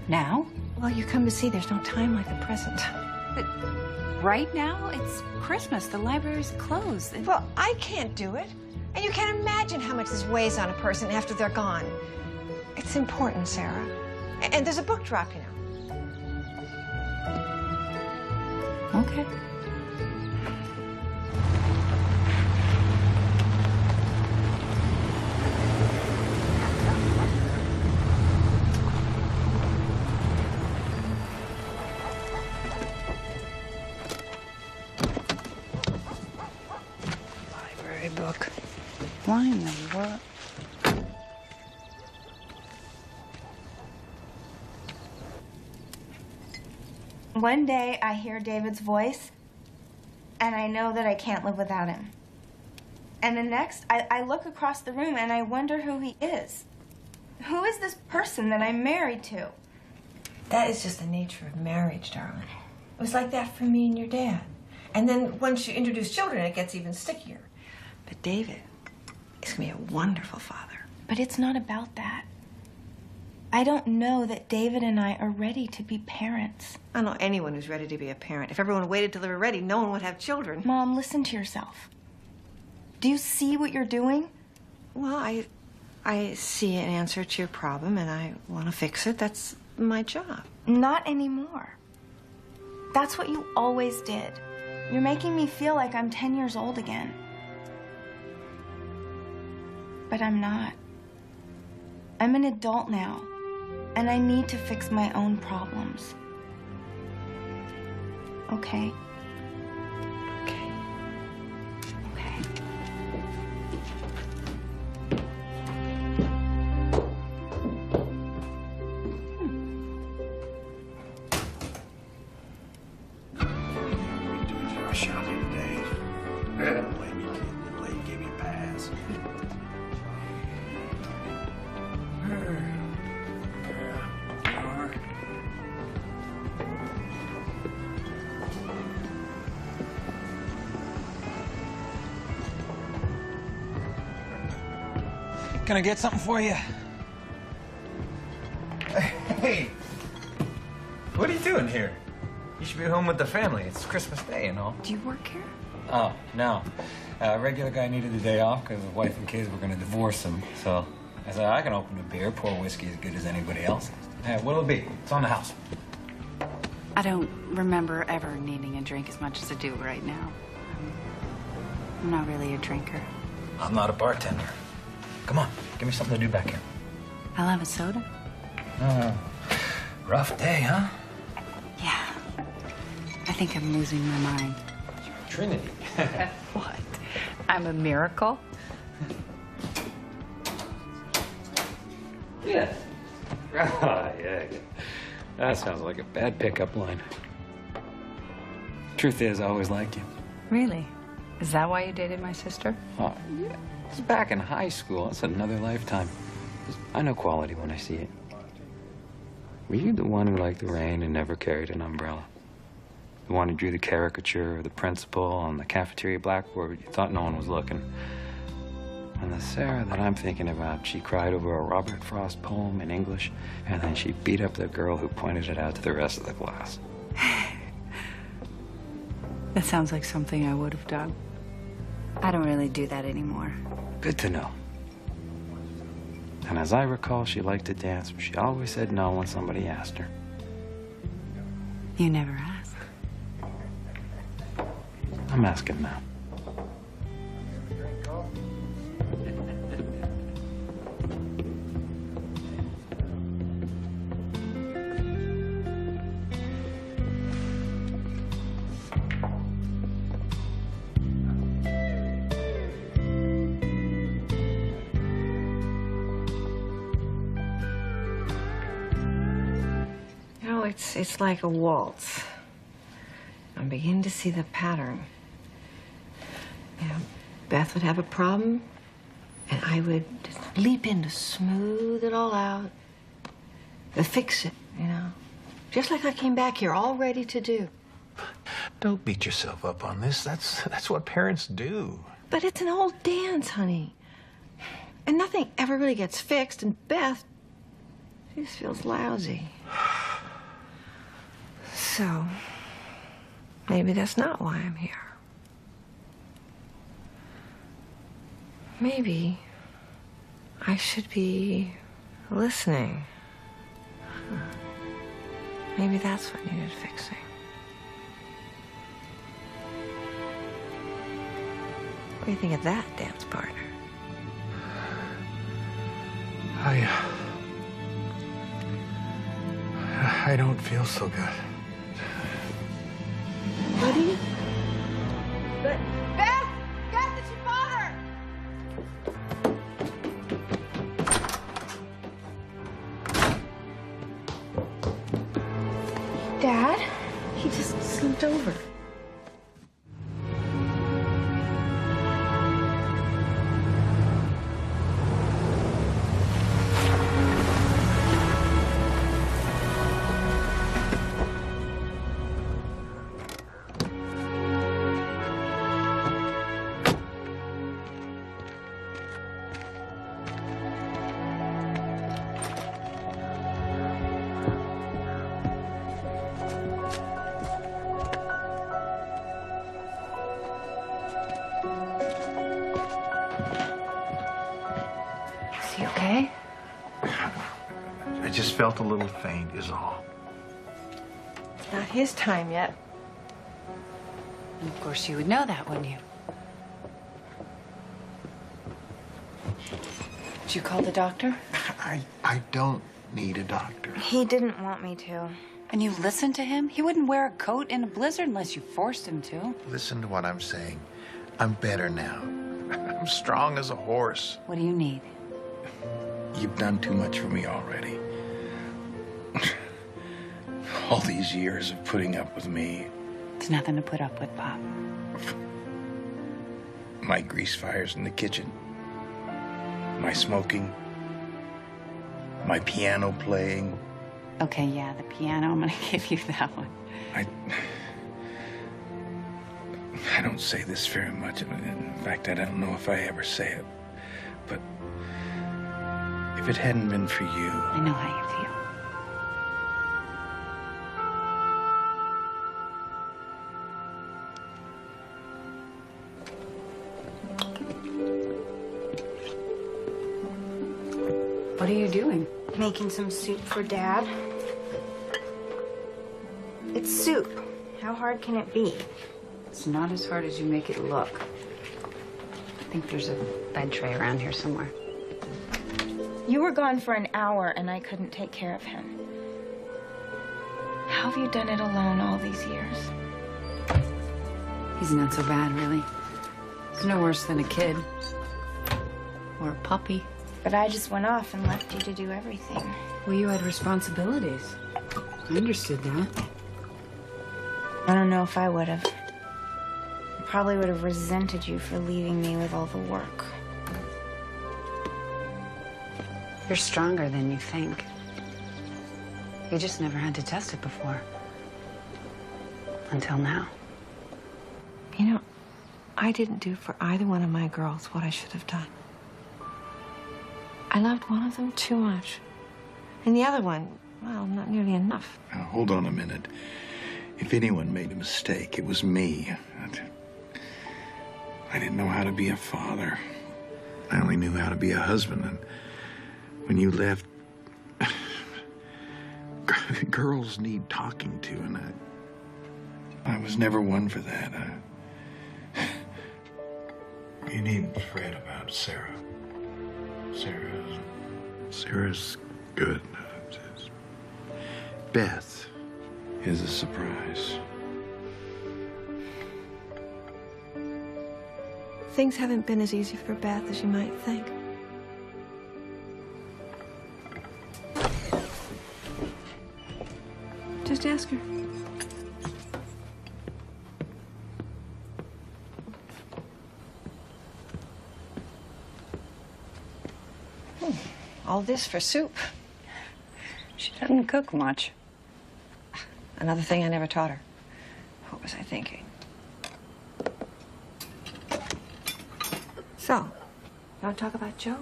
Now? Well, you come to see there's no time like the present. But right now, it's Christmas. The library's closed. Well, I can't do it. And you can't imagine how much this weighs on a person after they're gone. It's important, Sarah. And there's a book drop, you know. Okay. Library book. Why in the world? One day I hear David's voice, and I know that I can't live without him. And the next, I look across the room and I wonder who he is. Who is this person that I'm married to? That is just the nature of marriage, darling. It was like that for me and your dad. And then once you introduce children, it gets even stickier. But David is going to be a wonderful father. But it's not about that. I don't know that David and I are ready to be parents. I don't know anyone who's ready to be a parent. If everyone waited till they were ready, no one would have children. Mom, listen to yourself. Do you see what you're doing? Well, I see an answer to your problem, and I want to fix it. That's my job. Not anymore. That's what you always did. You're making me feel like I'm 10 years old again. But I'm not. I'm an adult now. And I need to fix my own problems. Okay? Okay. Okay. We doing zero shopping today. I don't blame you, kid. The lady gave you a pass. Can I get something for you? Hey, what are you doing here? You should be home with the family. It's Christmas Day and all. Do you work here? Oh, no. Regular guy needed the day off because his wife and kids were going to divorce him. So I said, I can open a beer, pour whiskey as good as anybody else. What'll it be? It's on the house. I don't remember ever needing a drink as much as I do right now. I'm not really a drinker. I'm not a bartender. Come on, give me something to do back here. I'll have a soda. Rough day, huh? Yeah. I think I'm losing my mind. Trinity. What? I'm a miracle? Yeah. Yeah. That sounds like a bad pickup line. Truth is, I always liked you. Really? Is that why you dated my sister? Oh, yeah. It's back in high school. That's another lifetime. I know quality when I see it. Were you the one who liked the rain and never carried an umbrella? The one who drew the caricature of the principal on the cafeteria blackboard, but you thought no one was looking? And the Sarah that I'm thinking about, she cried over a Robert Frost poem in English, and then she beat up the girl who pointed it out to the rest of the class. That sounds like something I would have done. I don't really do that anymore. Good to know. And as I recall, she liked to dance, but she always said no when somebody asked her. You never asked. I'm asking now. It's like a waltz. I'm beginning to see the pattern. You know, Beth would have a problem, and I would just leap in to smooth it all out, to fix it, you know. Just like I came back here all ready to do. Don't beat yourself up on this. That's what parents do. But it's an old dance, honey. And nothing ever really gets fixed, and Beth, she just feels lousy. So, maybe that's not why I'm here. Maybe I should be listening. Maybe that's what needed fixing. What do you think of that, dance partner? I don't feel so good. Buddy? But Beth! Beth, it's your father! Dad? He just slumped over. Is he okay? I just felt a little faint is all. It's not his time yet. And of course you would know that, wouldn't you? Did you call the doctor? I don't need a doctor. He didn't want me to. And you listened to him? He wouldn't wear a coat in a blizzard unless you forced him to. Listen to what I'm saying. I'm better now. I'm strong as a horse. What do you need? You've done too much for me already. All these years of putting up with me. It's nothing to put up with, Pop. My grease fires in the kitchen. My smoking. My piano playing. Okay, yeah, the piano, I'm gonna give you that one. I don't say this very much. In fact, I don't know if I ever say it. But If it hadn't been for you. I know how you feel. What are you doing? Making some soup for Dad. It's soup. How hard can it be? It's not as hard as you make it look. I think there's a bed tray around here somewhere. You were gone for an hour and I couldn't take care of him. How have you done it alone all these years? He's not so bad, really. He's no worse than a kid. Or a puppy. But I just went off and left you to do everything. Well, you had responsibilities. I understood that. I don't know if I would have. I probably would have resented you for leaving me with all the work. You're stronger than you think. You just never had to test it before. Until now. You know, I didn't do for either one of my girls what I should have done. I loved one of them too much. And the other one, well, not nearly enough. Now, hold on a minute. If anyone made a mistake, it was me. I didn't know how to be a father. I only knew how to be a husband. And when you left, girls need talking to, and I was never one for that. You needn't fret about Sarah. Sarah's good. Beth is a surprise. Things haven't been as easy for Beth as you might think. Just ask her. All this for soup. She doesn't cook much. Another thing I never taught her. What was I thinking? So, you want to talk about Joe?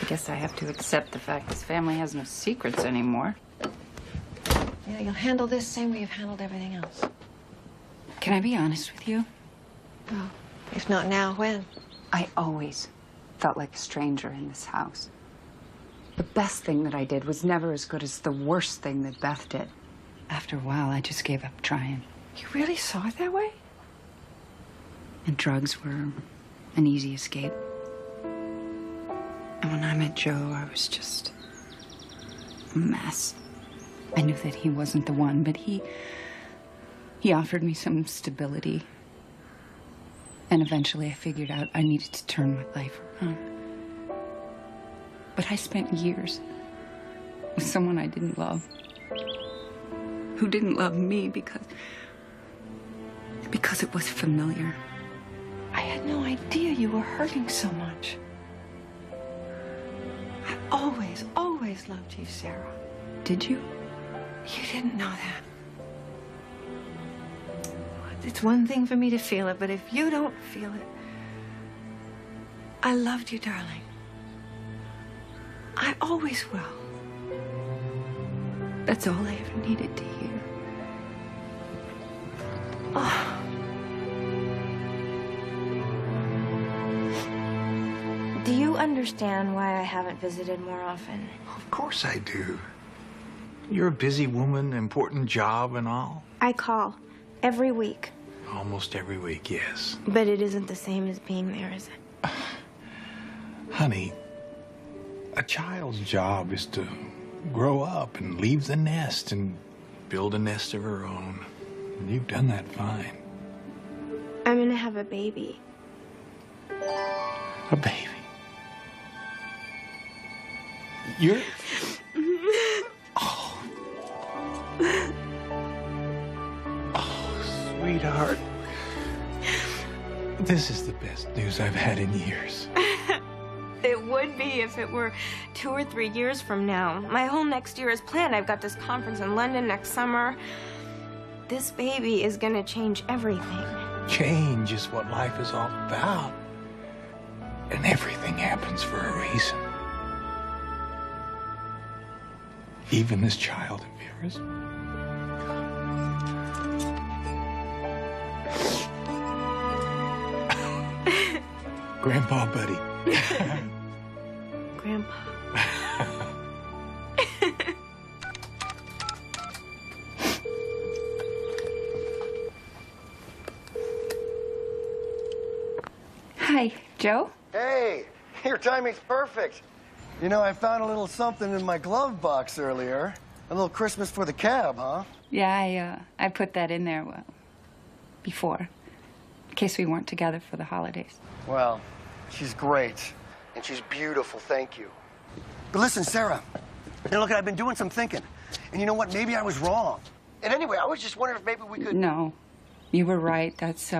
I guess I have to accept the fact this family has no secrets anymore. Yeah, you'll handle this same way you've handled everything else. Can I be honest with you? Well, if not now, when? I always felt like a stranger in this house. The best thing that I did was never as good as the worst thing that Beth did. After a while, I just gave up trying. You really saw it that way? And drugs were an easy escape. And when I met Joe, I was just a mess. I knew that he wasn't the one, but he offered me some stability. And eventually I figured out I needed to turn my life around. But I spent years with someone I didn't love. Who didn't love me because it was familiar. I had no idea you were hurting so much. I always loved you, Sarah. Did you? You didn't know that. It's one thing for me to feel it, but if you don't feel it, I loved you, darling. I always will. That's all I ever needed to hear. Oh. Do you understand why I haven't visited more often? Of course I do. You're a busy woman, important job and all. I call every week. Almost every week, yes. But it isn't the same as being there, is it? Honey, a child's job is to grow up and leave the nest and build a nest of her own. And you've done that fine. I'm gonna have a baby. A baby? You're... Oh, sweetheart. This is the best news I've had in years. It would be if it were 2 or 3 years from now. My whole next year is planned. I've got this conference in London next summer. This baby is gonna change everything. Change is what life is all about. And everything happens for a reason. Even this child of yours? Grandpa, buddy. Grandpa. Hi, Joe? Hey, your timing's perfect. You know, I found a little something in my glove box earlier. A little Christmas for the cab, huh? Yeah, I put that in there, well, before, in case we weren't together for the holidays. Well, she's great. And she's beautiful, thank you. But listen, Sarah, now look, I've been doing some thinking. And you know what? Maybe I was wrong. And anyway, I was just wondering if maybe we could... No, you were right. That's,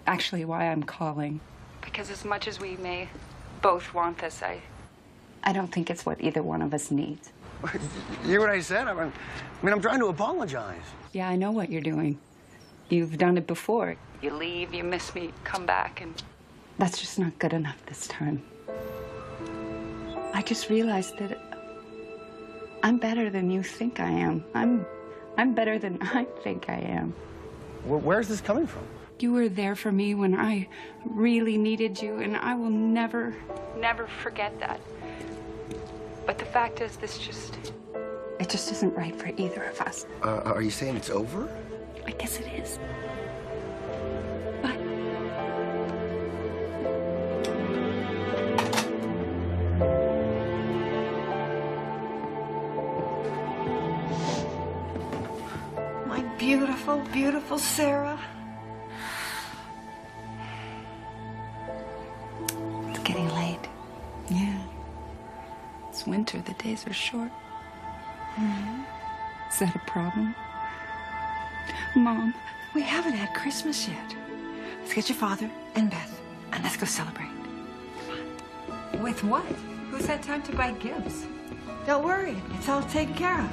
actually why I'm calling. Because as much as we may both want this, I don't think it's what either one of us needs. You hear what I said? I mean, I'm trying to apologize. Yeah, I know what you're doing. You've done it before. You leave, you miss me, come back, and that's just not good enough this time. I just realized that I'm better than you think I am. I'm better than I think I am. Where's this coming from? You were there for me when I really needed you, and I will never, never forget that. But the fact is, it just isn't right for either of us. Are you saying it's over? I guess it is. My beautiful, beautiful Sarah. It's getting late. Yeah. It's winter. The days are short. Is that a problem? Mom, we haven't had Christmas yet. Let's get your father and Beth, and let's go celebrate. with what? Who's had time to buy gifts? Don't worry, it's all taken care of.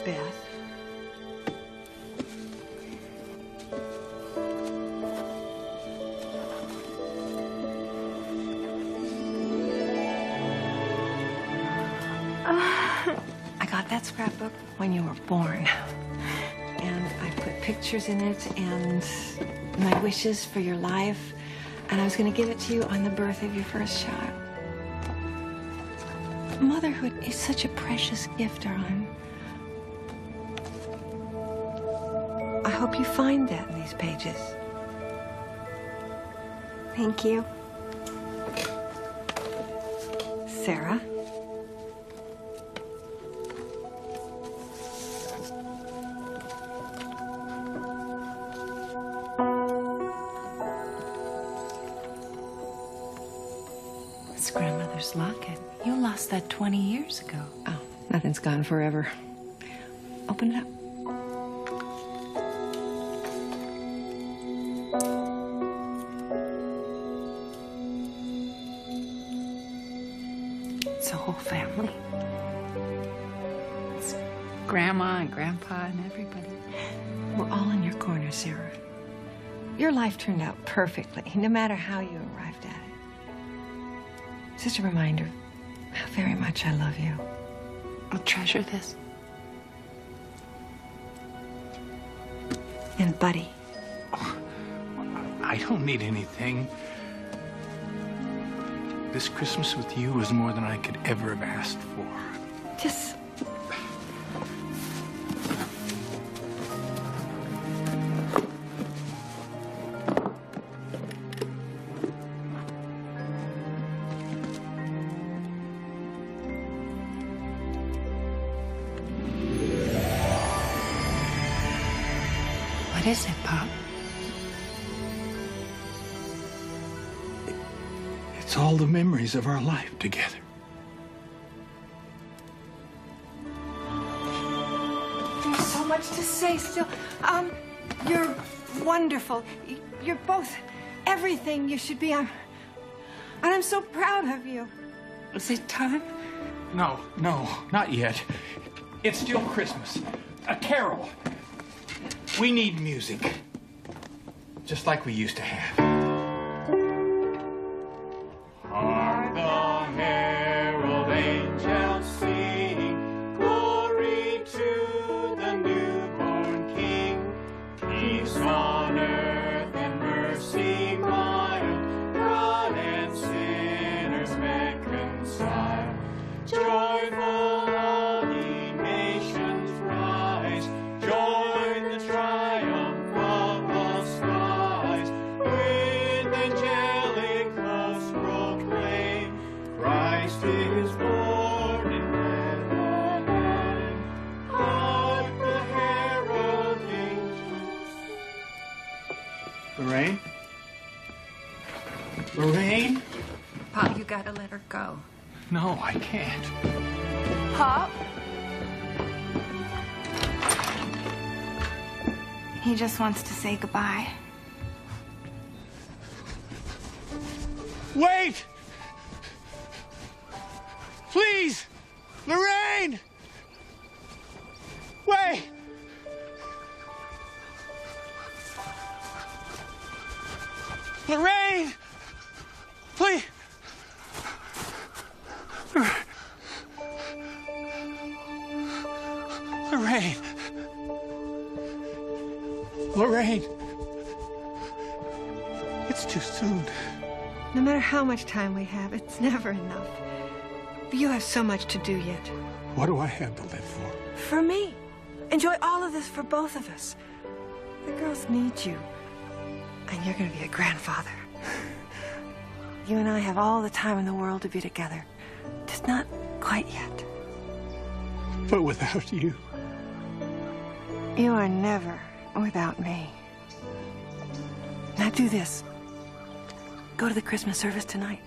Beth. I got that scrapbook when you were born. And I put pictures in it and my wishes for your life. And I was going to give it to you on the birth of your first child. Motherhood is such a precious gift, darling. I hope you find that in these pages. Thank you. Sarah? It's grandmother's locket. You lost that 20 years ago. Oh, nothing's gone forever. Open it up. It's a whole family. It's grandma and grandpa and everybody. We're all in your corner, Sarah. Your life turned out perfectly, no matter how you arrived at it. It's just a reminder how very much I love you. I'll treasure this. And Buddy. I don't need anything. This Christmas with you was more than I could ever have asked for. Just... What is it, Pop? It's all the memories of our life together. There's so much to say still. You're wonderful. You're both everything you should be. And I'm so proud of you. Is it time? No, not yet. It's still Christmas. A carol. We need music. Just like we used to have. Hark the herald angels sing, glory to the newborn King. Peace on earth and mercy mild, God and sinners reconcile. Joyful all ye nations rise, join the triumph of the skies. With angelic hosts proclaim, Christ is born in Bethlehem. Hark the herald angels. Lorraine? Lorraine? Pop, you gotta let her go. No, I can't. Pop? He just wants to say goodbye. Wait! Please! Lorraine! Wait! Lorraine! Please! Lorraine! Lorraine! It's too soon. No matter how much time we have, it's never enough. But you have so much to do yet. What do I have to live for? For me. Enjoy all of this for both of us. The girls need you. And you're going to be a grandfather. You and I have all the time in the world to be together. Just not quite yet. But without you. You are never without me. Now do this. Go to the Christmas service tonight.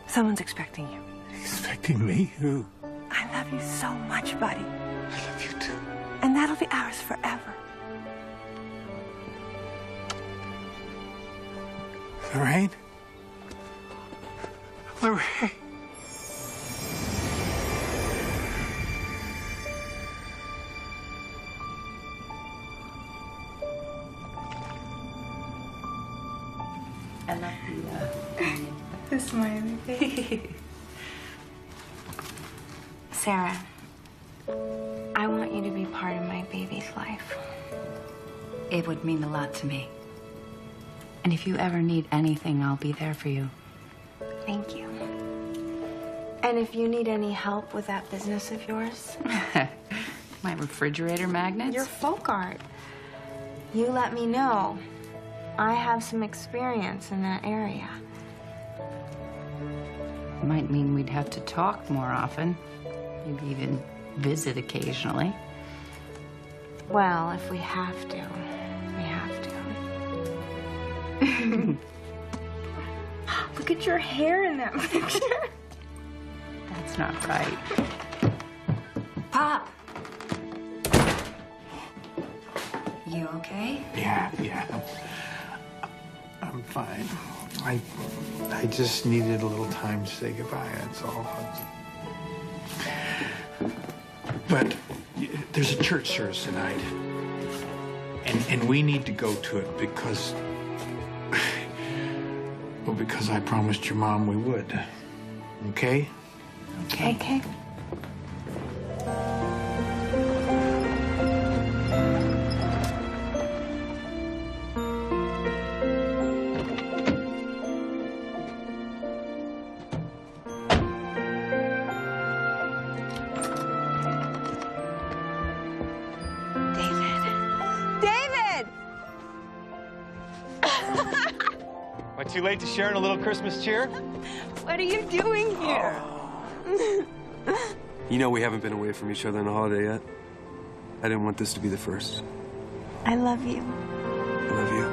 Someone's expecting you. Expecting me? Who? I love you so much, buddy. I love you too. And that'll be ours forever. Lorraine? Lorraine? I love The smiley face. Sarah, I want you to be part of my baby's life. It would mean a lot to me. And if you ever need anything, I'll be there for you. Thank you. And if you need any help with that business of yours, My refrigerator magnets? your folk art, you let me know. I have some experience in that area. Might mean we'd have to talk more often. Maybe even visit occasionally. Well, if we have to, we have to. Look at your hair in that picture. That's not right. Pop! You okay? Yeah. I'm fine. I just needed a little time to say goodbye, that's all. But there's a church service tonight. And we need to go to it because... Well, because I promised your mom we would. Okay? Okay. Too late to share in a little Christmas cheer? What are you doing here? You know we haven't been away from each other on a holiday yet. I didn't want this to be the first. I love you. I love you.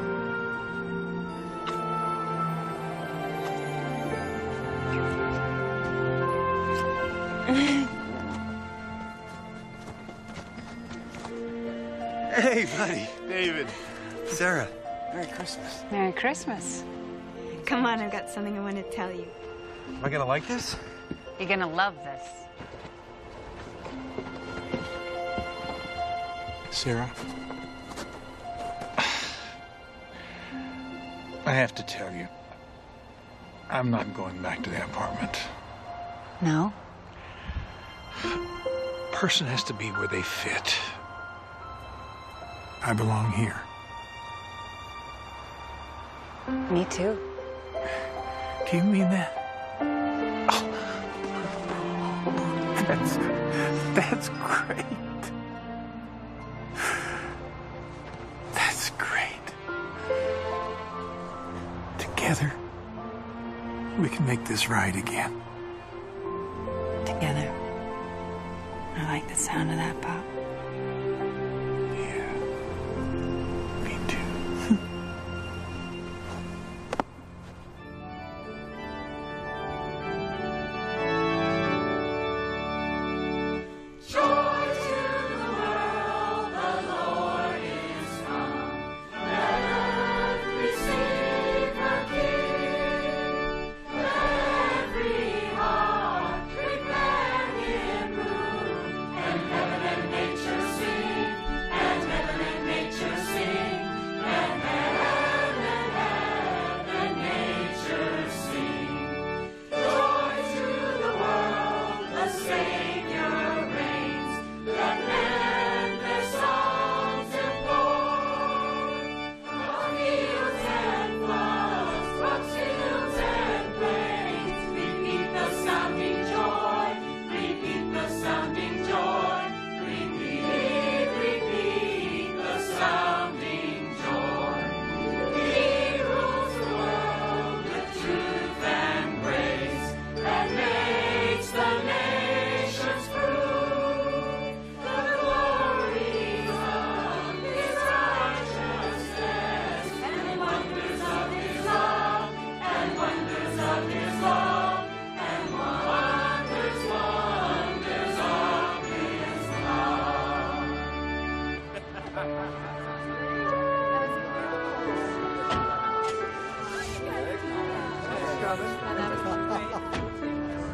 Hey, buddy. David. Sarah. Merry Christmas. Merry Christmas. Come on, I've got something I want to tell you. Am I gonna like this? You're gonna love this. Sarah, I have to tell you, I'm not going back to the apartment. No? Person has to be where they fit. I belong here. Me too. Do you mean that? That's great. That's great. Together, we can make this right again. Together. I like the sound of that, Pop. Me too.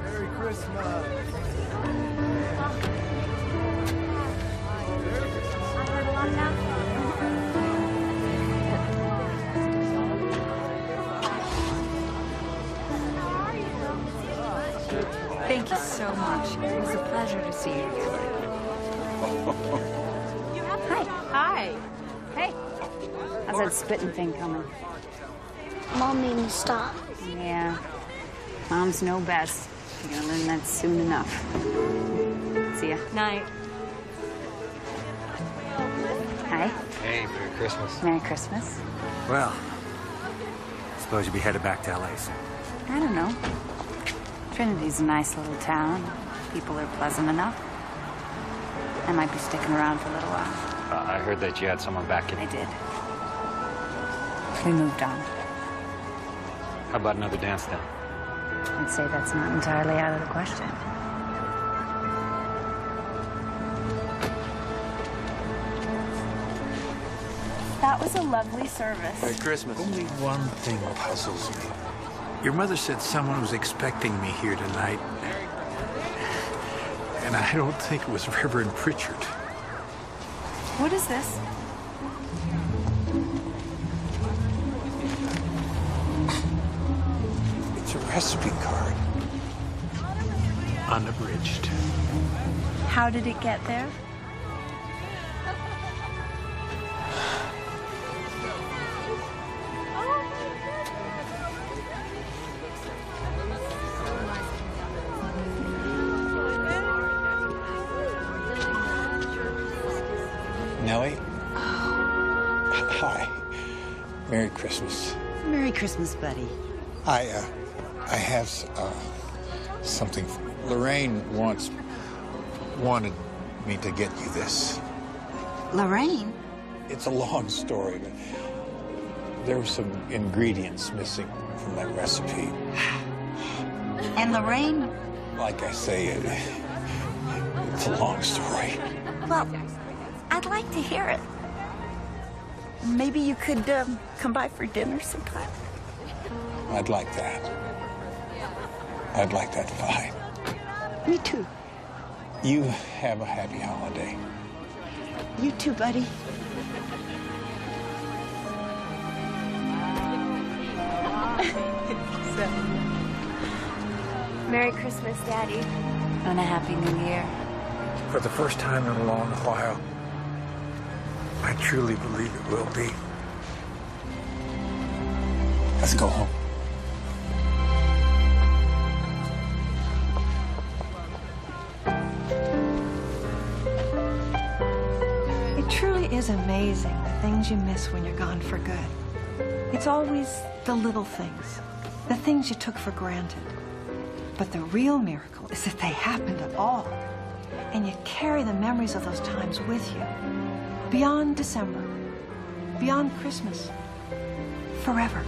Merry Christmas. Thank you so much. It was a pleasure to see you again. Hi. Hi. Hey. How's that spitting thing coming? Mom made me stop. Yeah. Moms know best. You're gonna learn that soon enough. See ya. Night. Hi. Hey, Merry Christmas. Merry Christmas. Well, suppose you'll be headed back to LA soon. I don't know. Trinity's a nice little town. People are pleasant enough. I might be sticking around for a little while. I heard that you had someone back in. I did. We moved on. How about another dance then? I'd say that's not entirely out of the question. That was a lovely service. Merry Christmas. Only one thing puzzles me. Your mother said someone was expecting me here tonight. And I don't think it was Reverend Pritchard. What is this? It's a recipe card. Unabridged. How did it get there? Nellie? Hi. Merry Christmas. Merry Christmas, buddy. I have something. Lorraine wanted me to get you this. Lorraine? It's a long story, but there were some ingredients missing from that recipe. And Lorraine? Like I say, it's a long story. Well, I'd like to hear it. Maybe you could come by for dinner sometime. I'd like that. I'd like that fine. Me too. You have a happy holiday. You too, buddy. Merry Christmas, Daddy. And a Happy New Year. For the first time in a long while, I truly believe it will be. Let's go home. It truly is amazing the things you miss when you're gone for good. It's always the little things, the things you took for granted. But the real miracle is that they happened at all. And you carry the memories of those times with you. Beyond December, beyond Christmas, forever.